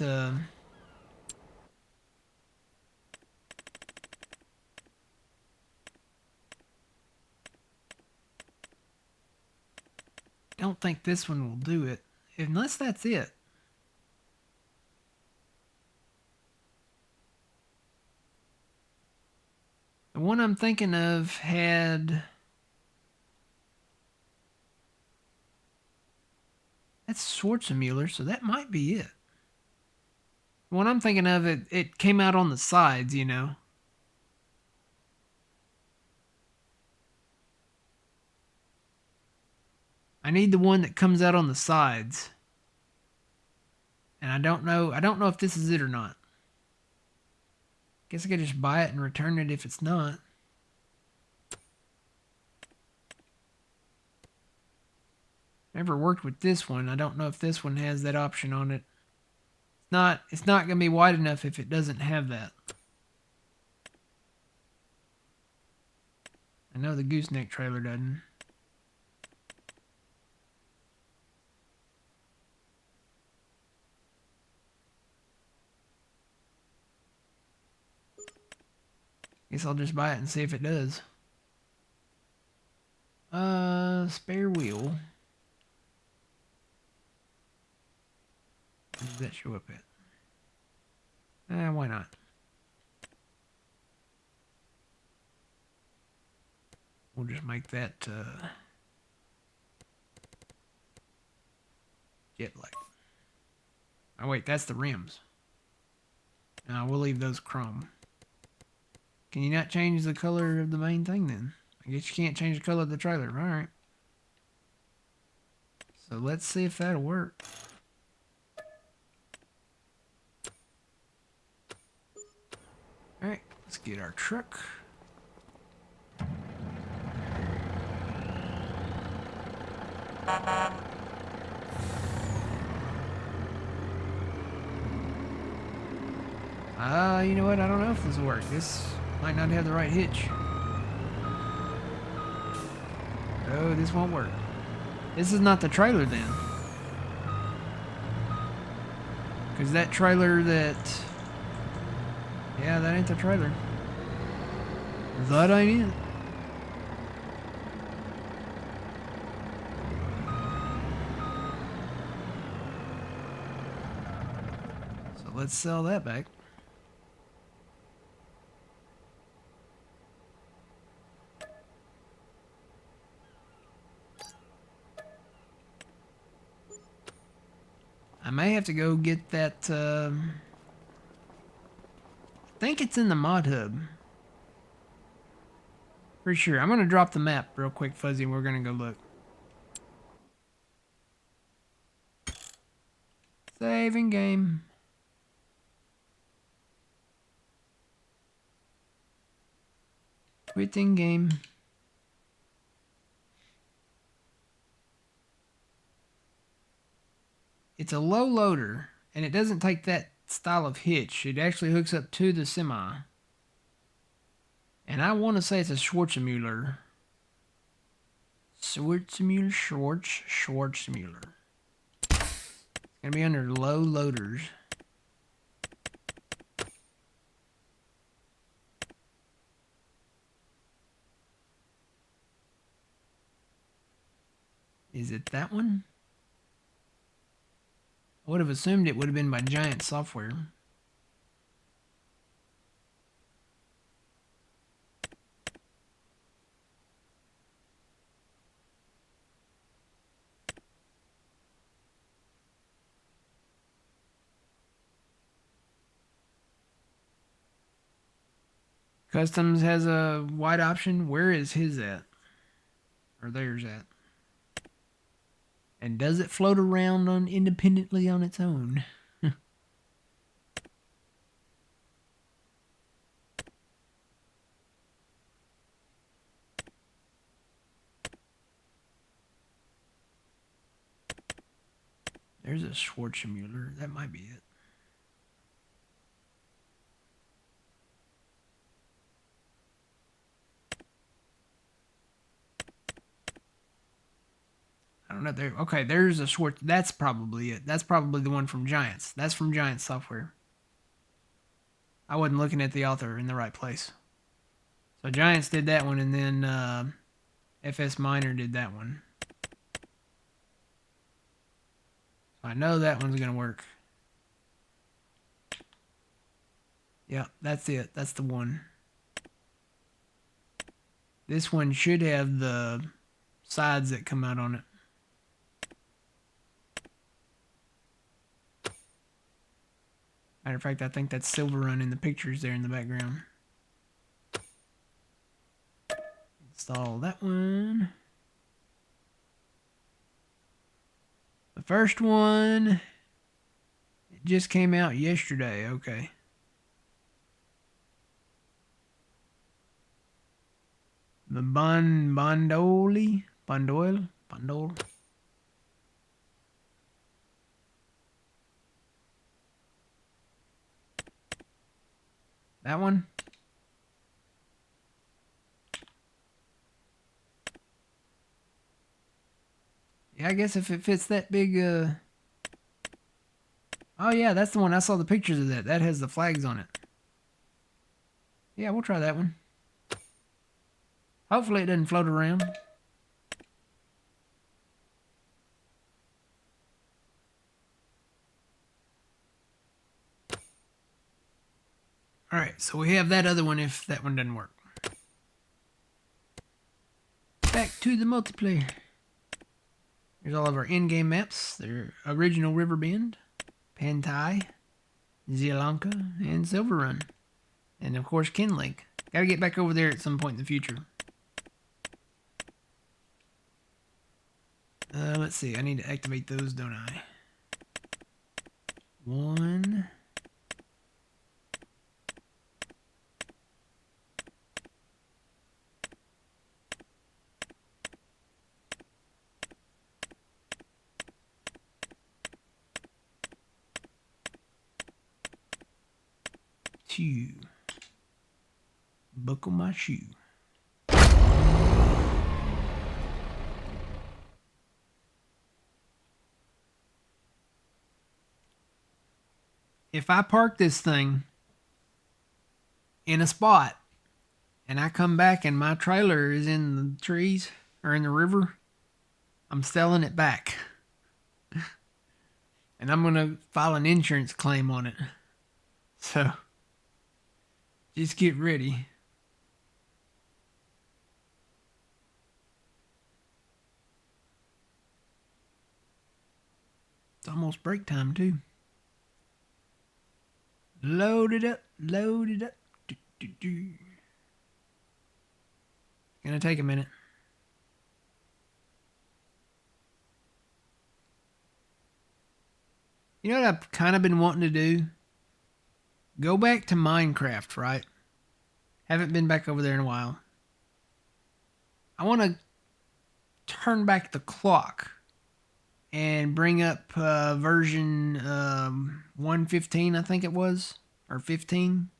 S1: don't think this one will do it. Unless that's it. The one I'm thinking of had... That's Schwarzenmuller, so that might be it. The one I'm thinking of, it came out on the sides, you know. I need the one that comes out on the sides. And I don't know if this is it or not. Guess I could just buy it and return it if it's not. Never worked with this one. I don't know if this one has that option on it. It's not gonna be wide enough if it doesn't have that. I know the gooseneck trailer doesn't. Guess I'll just buy it and see if it does. Spare wheel. Where does that show up at? Why not? We'll just make that jet light. Oh wait, that's the rims. No, we'll leave those chrome. Can you not change the color of the main thing then? I guess you can't change the color of the trailer. Alright. So let's see if that'll work. Alright, let's get our truck. You know what? I don't know if this will work. This might not have the right hitch. Oh, this won't work. This is not the trailer then. Because that trailer that... Yeah, that ain't the trailer. That ain't it. So let's sell that back. I may have to go get that, I think it's in the mod hub. Pretty sure. I'm going to drop the map real quick, Fuzzy, and we're going to go look. Saving game. Quitting game. It's a low loader, and it doesn't take that style of hitch. It actually hooks up to the semi. And I want to say it's a Schwarzmüller. Schwarzmüller. It's going to be under low loaders. Is it that one? I would have assumed it would have been by Giant Software. Customs has a wide option. Where is his at? Or theirs at? And does it float around independently on its own? There's a Schwarzmüller. That might be it. I don't know. There. Okay, there's a Schwarz. That's probably it. That's probably the one from Giants. That's from Giant Software. I wasn't looking at the author in the right place. So Giants did that one, and then FS Minor did that one. So I know that one's gonna work. Yeah, that's it. That's the one. This one should have the sides that come out on it. Matter of fact, I think that's Silver Run in the pictures there in the background. Install that one. The first one, it just came out yesterday. Okay. The Bondoli? Bondoil? Bondol? That one? Yeah, I guess if it fits that big, Oh, yeah, that's the one. I saw the pictures of that. That has the flags on it. Yeah, we'll try that one. Hopefully it doesn't float around. Alright, so we have that other one if that one doesn't work. Back to the multiplayer. Here's all of our in-game maps. They're original Riverbend, Pantai, Zialanka, and Silver Run. And of course, Kinlake. Gotta get back over there at some point in the future. Let's see. I need to activate those, don't I? 1. 2. Buckle my shoe. If I park this thing in a spot and I come back and my trailer is in the trees or in the river, I'm selling it back. And I'm going to file an insurance claim on it. So, just get ready. It's almost break time, too. Load it up, load it up. It's gonna take a minute. You know what I've kind of been wanting to do? Go back to Minecraft, right? Haven't been back over there in a while. I want to turn back the clock and bring up version 115, I think it was, or 15,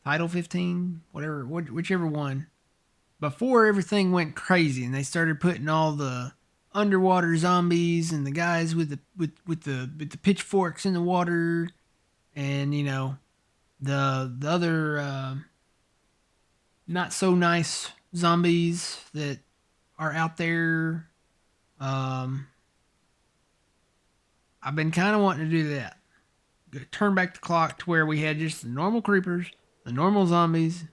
S1: title 15, whatever, whichever one. Before everything went crazy and they started putting all the underwater zombies and the guys with the pitchforks in the water, and you know the other not so nice zombies that are out there. I've been kind of wanting to do that. Turn back the clock to where we had just the normal creepers, the normal zombies,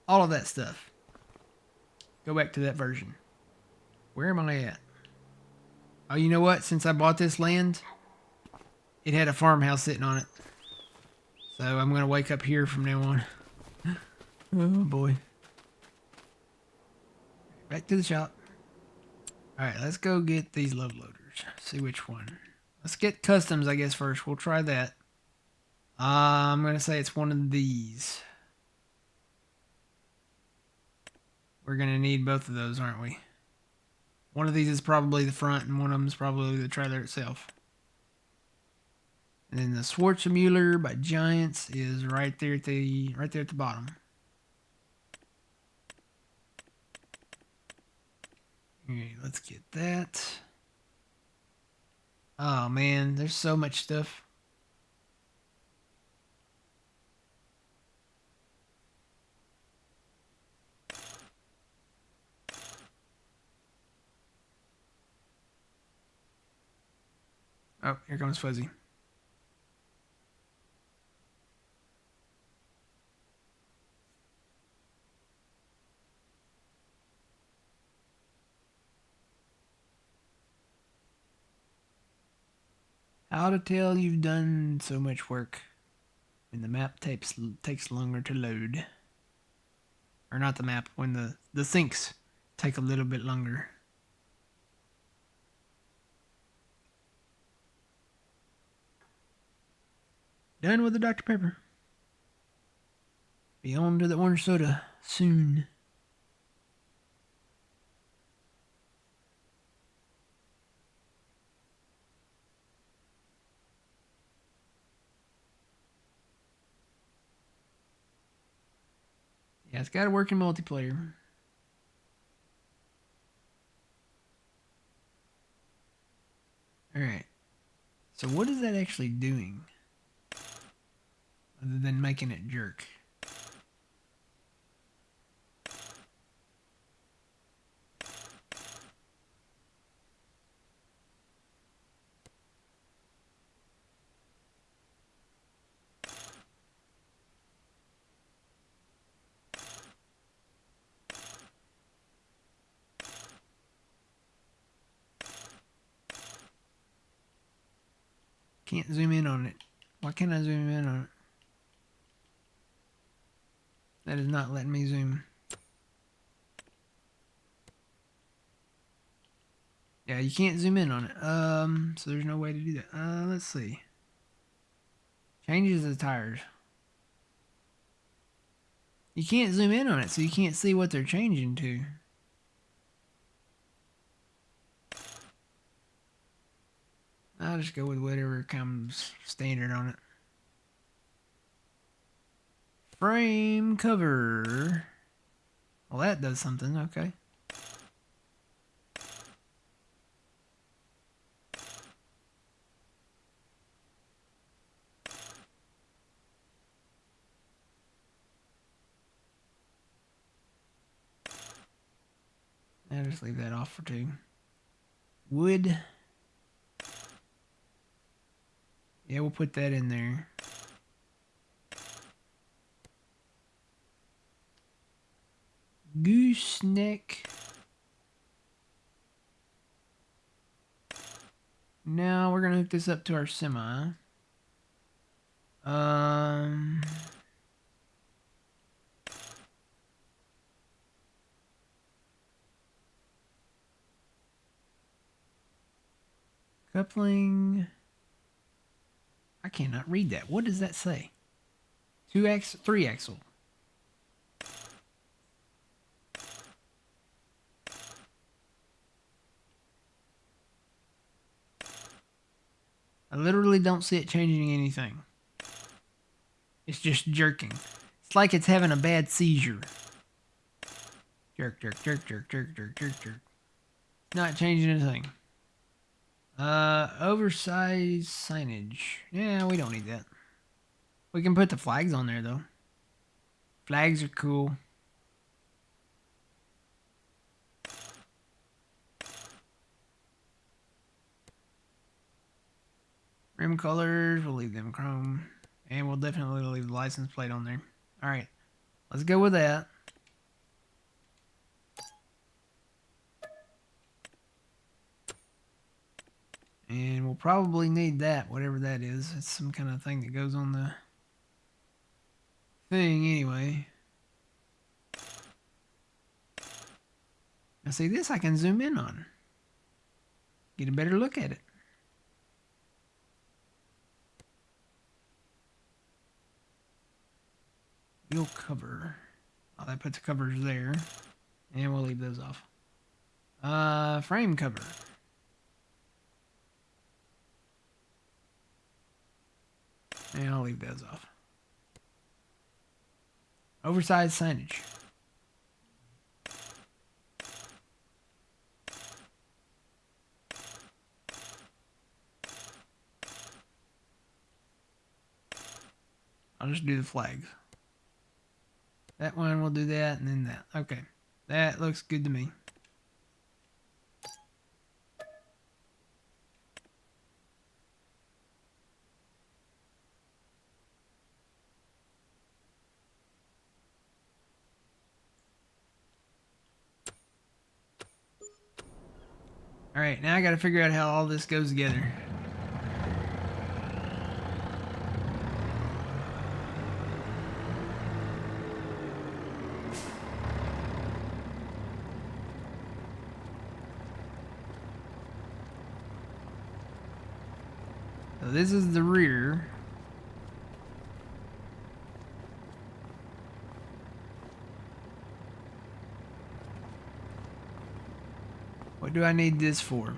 S1: all of that stuff. Go back to that version. Where am I at? Oh, you know what? Since I bought this land, it had a farmhouse sitting on it. So I'm going to wake up here from now on. Oh, boy. Back to the shop. Alright, let's go get these load loaders. See which one. Let's get customs, I guess, first. We'll try that. I'm going to say it's one of these. We're going to need both of those, aren't we? One of these is probably the front, and one of them is probably the trailer itself. And then the Schwarzmuller by Giants is right there at the bottom. Okay, let's get that. Oh man, there's so much stuff. Oh, here comes Fuzzy. How to tell you've done so much work when the map takes longer to load. Or not the map, when the sinks take a little bit longer. Done with the Dr. Pepper. Be on to the orange soda soon. it's got to work in multiplayer. Alright. So what is that actually doing? Other than making it jerk. Can't zoom in on it. Why can't I zoom in on it? That is not letting me zoom. Yeah, you can't zoom in on it. So there's no way to do that. Let's see. Changes the tires. You can't zoom in on it, so you can't see what they're changing to. I'll just go with whatever comes standard on it. Frame cover. Well, that does something. Okay. I'll just leave that off for 2. Wood. Yeah, we'll put that in there. Gooseneck. Now we're gonna hook this up to our semi. Coupling. I cannot read that. What does that say? 3 axle. I literally don't see it changing anything. It's just jerking. It's like it's having a bad seizure. Jerk, jerk, jerk, jerk, jerk, jerk, jerk, jerk. It's not changing anything. Oversized signage. Yeah, we don't need that. We can put the flags on there, though. Flags are cool. Rim colors, we'll leave them chrome. And we'll definitely leave the license plate on there. Alright, let's go with that. And we'll probably need that, whatever that is. It's some kind of thing that goes on the thing anyway. Now see, this I can zoom in on. Get a better look at it. Wheel cover. Oh, that puts the covers there. And we'll leave those off. Frame cover. And I'll leave those off. Oversized signage. I'll just do the flags. That one, we'll do that, and then that. Okay. That looks good to me. Alright, now I gotta figure out how all this goes together. So this is the rear. What do I need this for?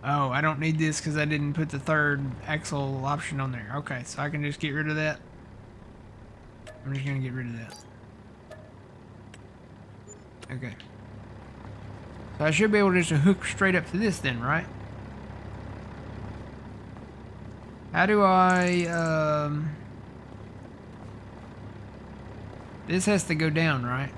S1: Oh, I don't need this because I didn't put the third axle option on there. Okay, so I can just get rid of that. I'm just gonna get rid of that. Okay. So I should be able to just hook straight up to this then, right? How do I, this has to go down, right?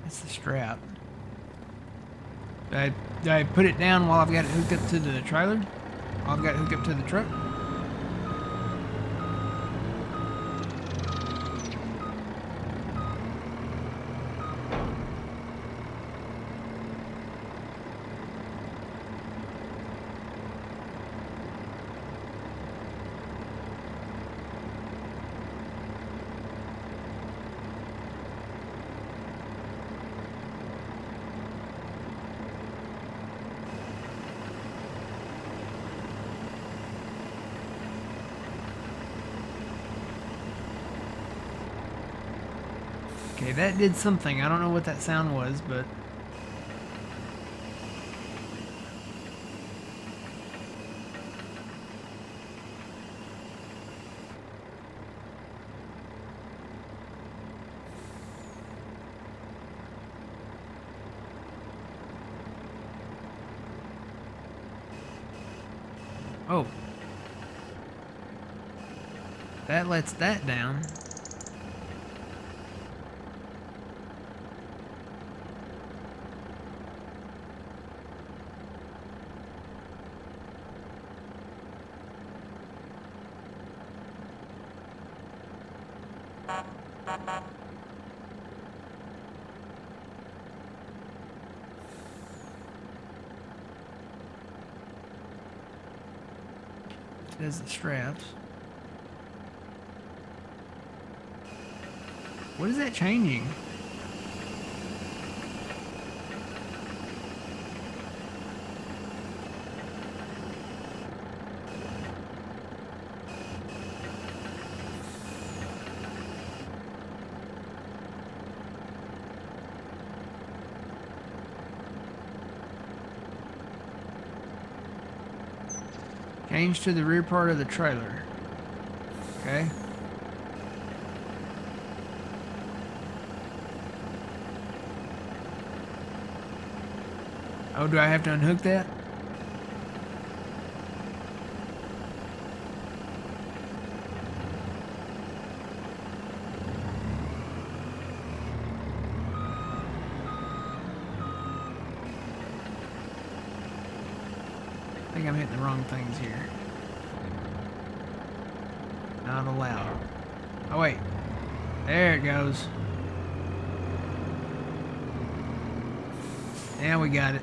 S1: That's the strap. Do I put it down while I've got it hooked up to the trailer? While I've got it hooked up to the truck? Okay, that did something. I don't know what that sound was, but... Oh. That lets that down. There's the straps. What is that changing? Change to the rear part of the trailer. Okay. Oh, do I have to unhook that? I think I'm hitting the wrong things here. Not allowed. Oh, wait. There it goes. Now we got it.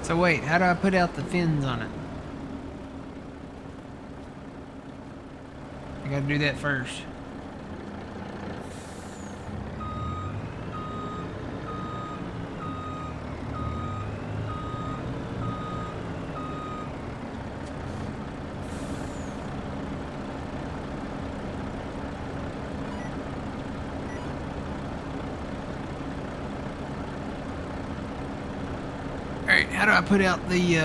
S1: So wait, how do I put out the fins on it? I gotta do that first. Alright, how do I put out the,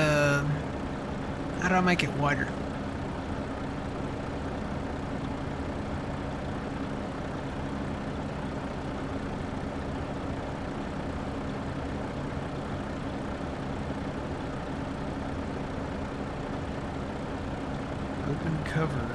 S1: how do I make it wider? Open cover.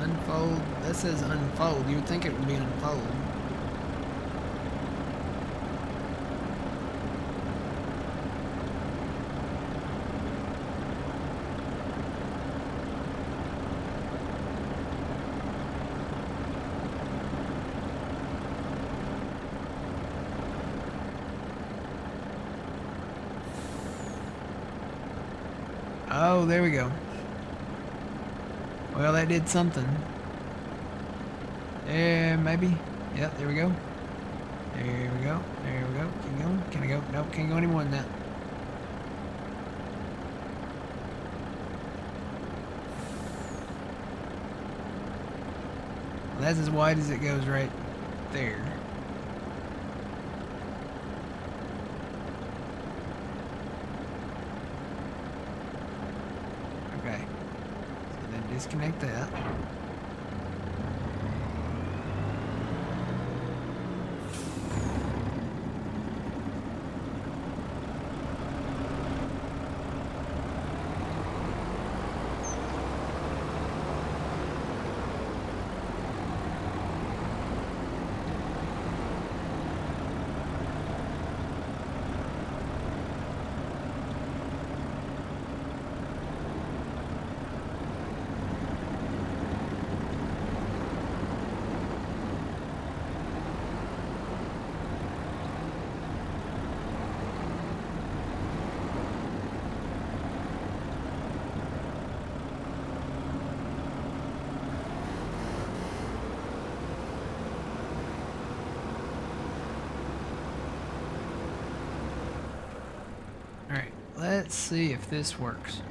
S1: Unfold. That says unfold. You would think it would be unfold. Oh, there we go. Well, that did something. Maybe. Yep, there we go. There we go. There we go. Keep going. Can I go? Nope, can't go any more than that. Well, that's as wide as it goes right there. Okay. So then disconnect that. Alright, let's see if this works.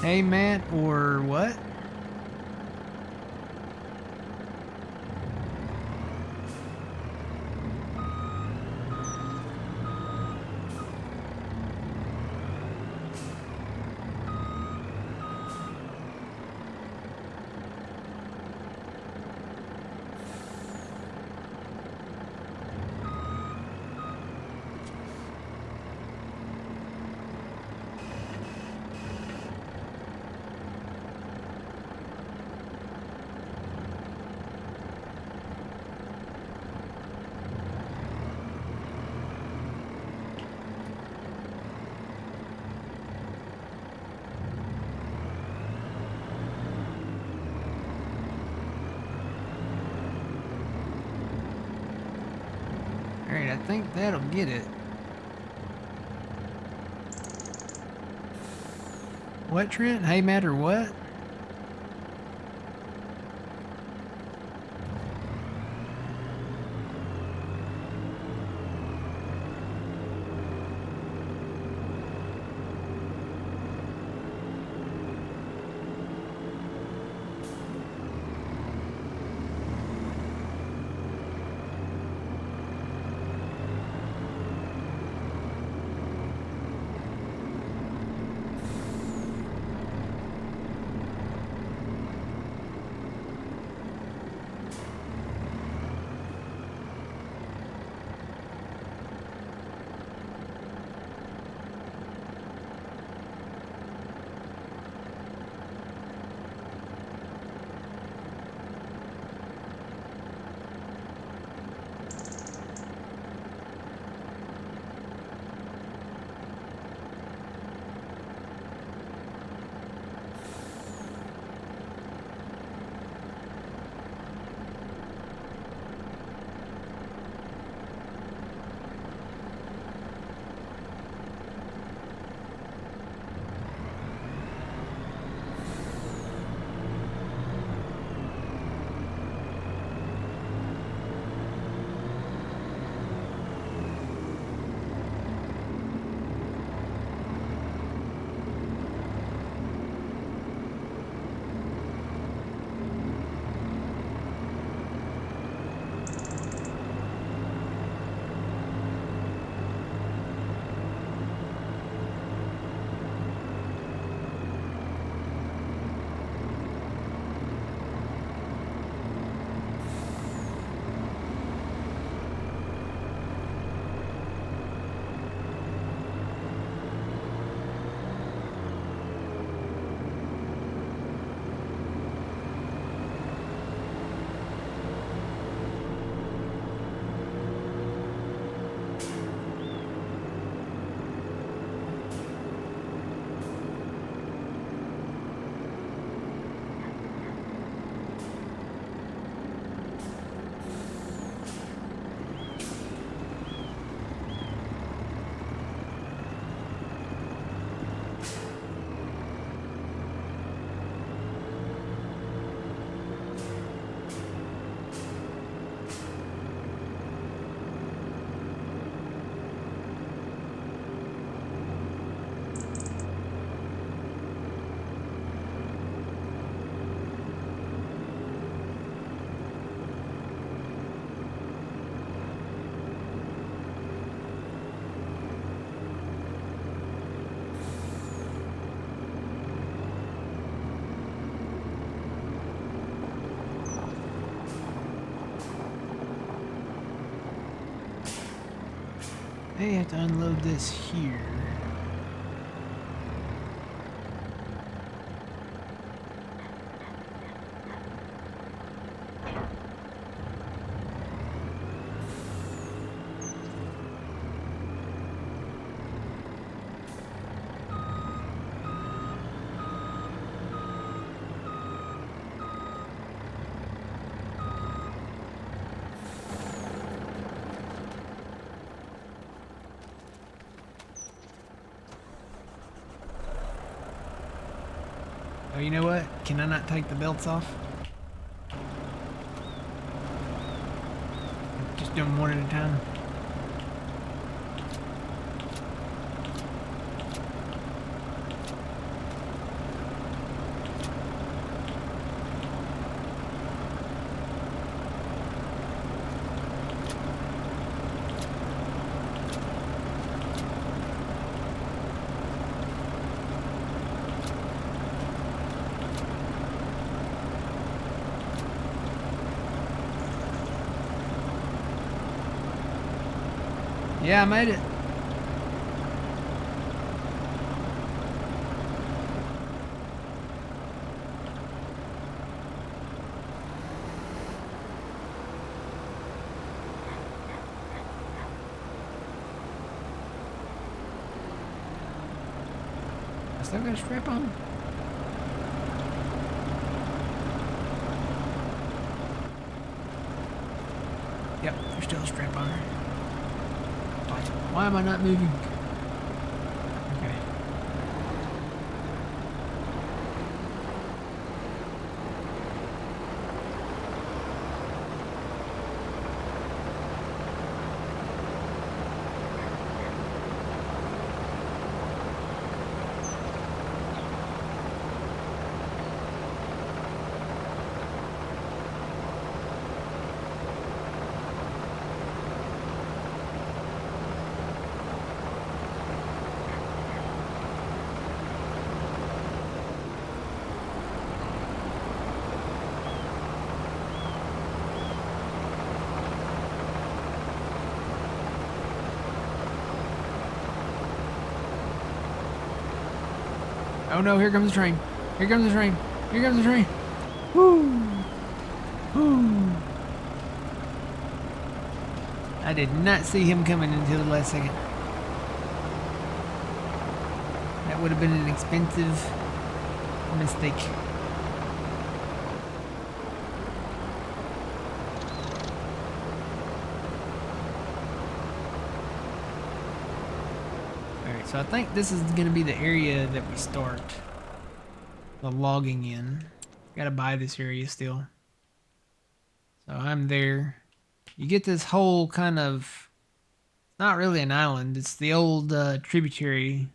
S1: Hey, Matt, or what? Alright, I think that'll get it. What, Trent? Hey, Matt, or what? They have to unload this here. Oh, you know what? Can I not take the belts off? Just do them one at a time. Yeah, I made it. I still got a strap on. Yep, there's still a strap on her. Why am I not moving? Okay. Oh no, here comes the train. Here comes the train. Here comes the train. Woo! Woo! I did not see him coming until the last second. That would have been an expensive mistake. Alright, so I think this is going to be the area that we start the logging in. Gotta buy this area still. So I'm there. You get this whole kind of, not really an island, it's the old tributary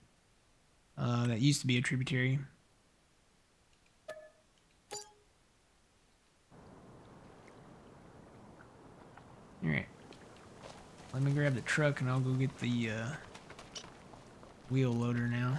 S1: that used to be a tributary. Alright. Let me grab the truck and I'll go get the wheel loader now.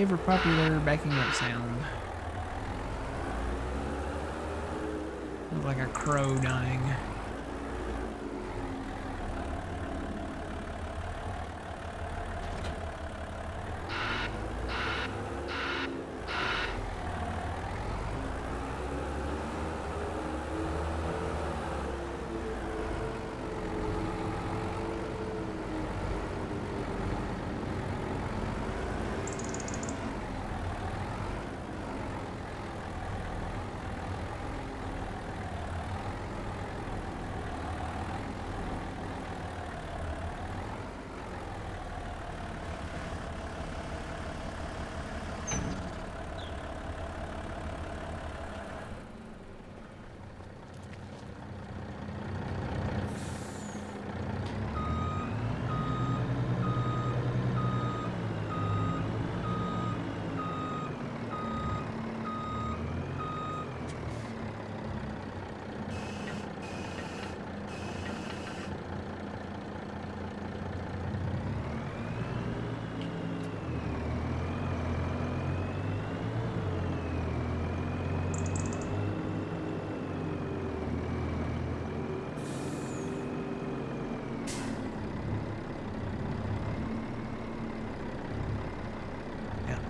S1: ever popular backing up sound. Sounds like a crow dying.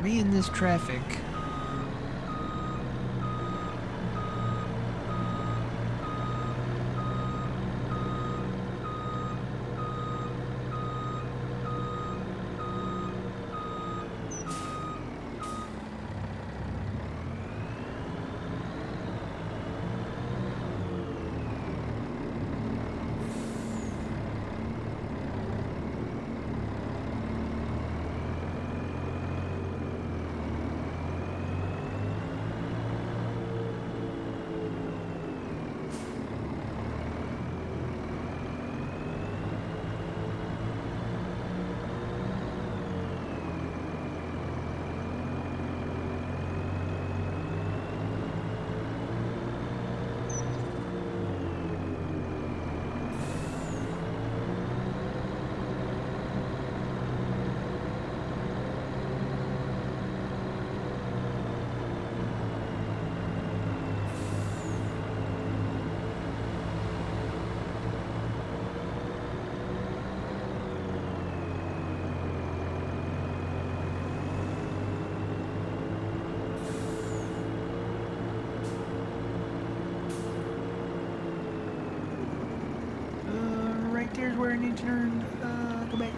S1: Me in this traffic. Here's where I need to turn. Go back.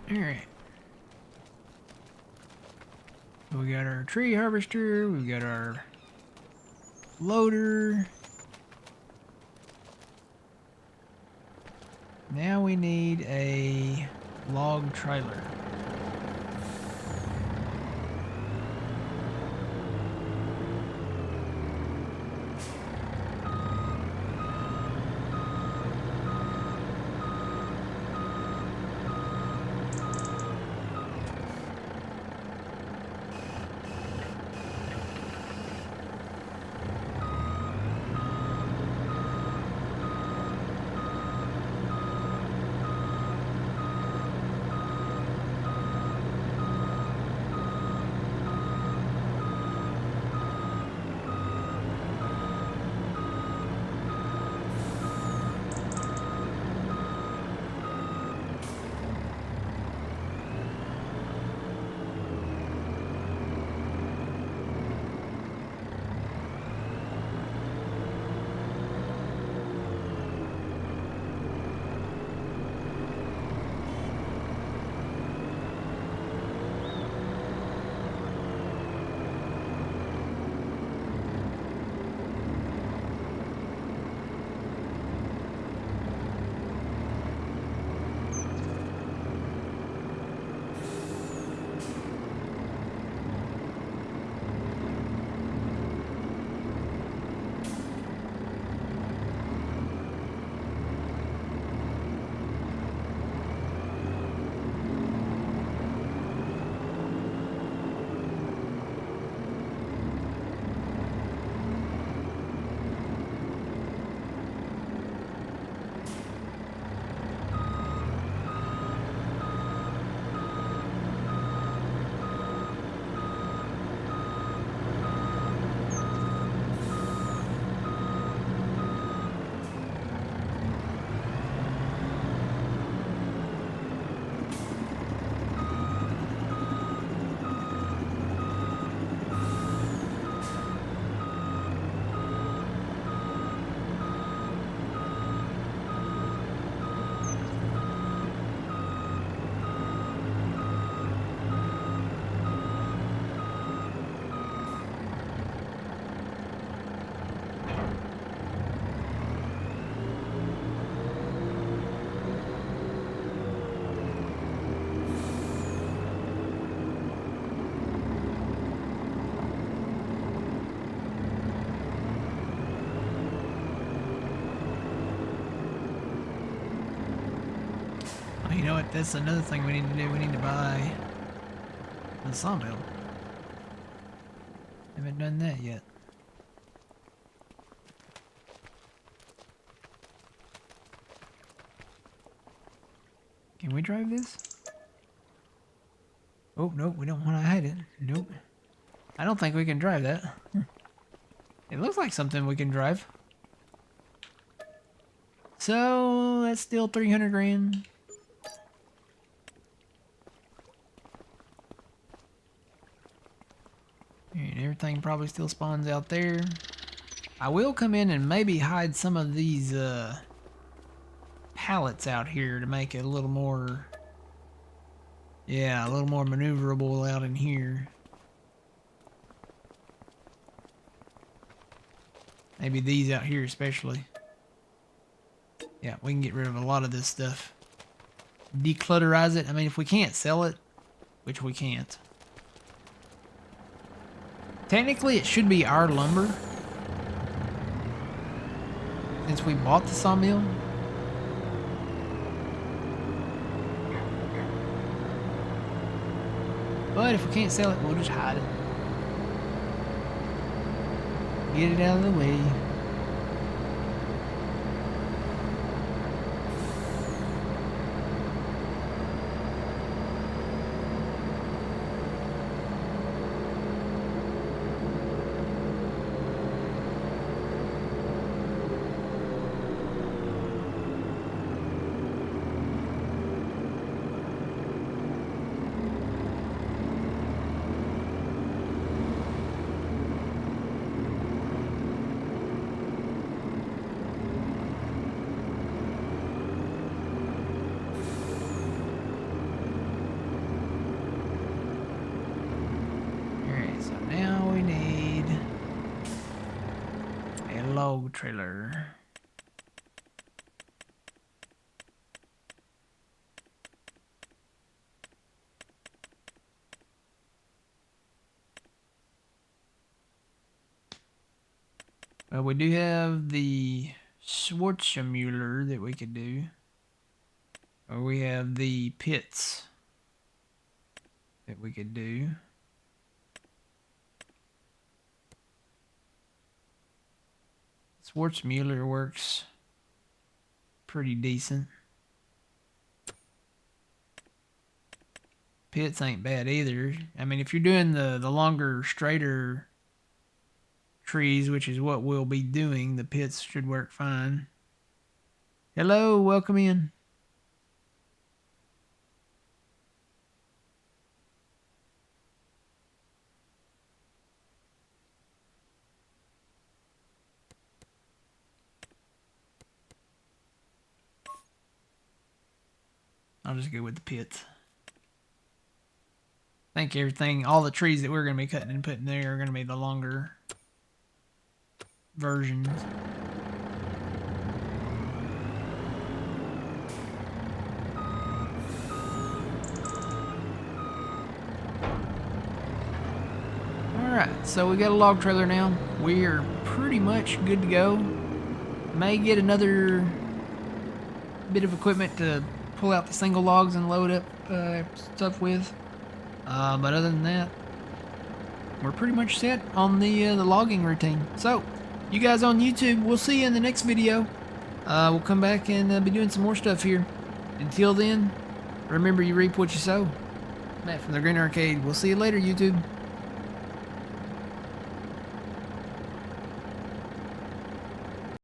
S1: Alright. We got our tree harvester, we got our loader. Now we need a log trailer. You know what? That's another thing we need to do. We need to buy the sawmill. Haven't done that yet. Can we drive this? Oh, no, we don't want to hide it. Nope. I don't think we can drive that. It looks like something we can drive. So, that's still 300 grand. And everything probably still spawns out there. I will come in and maybe hide some of these pallets out here to make it a little more, yeah, a little more maneuverable out in here. Maybe these out here especially. Yeah, we can get rid of a lot of this stuff. Declutterize it. I mean, if we can't sell it, which we can't. Technically, it should be our lumber. Since we bought the sawmill. But if we can't sell it, we'll just hide it. Get it out of the way. log trailer. Well, we do have the Schwarzmuller that we could do. Or we have the pits that we could do. Schwarzmuller works pretty decent. Pits ain't bad either. I mean, if you're doing the longer, straighter trees, which is what we'll be doing, the pits should work fine. Hello, welcome in. I'll just go with the pits. I think everything, all the trees that we're going to be cutting and putting there are going to be the longer versions. Alright, so we got a log trailer now. We are pretty much good to go. May get another bit of equipment to pull out the single logs and load up stuff with. But other than that, we're pretty much set on the logging routine. So, you guys on YouTube, we'll see you in the next video. We'll come back and be doing some more stuff here. Until then, remember you reap what you sow. Matt from the Green Arcade. We'll see you later, YouTube.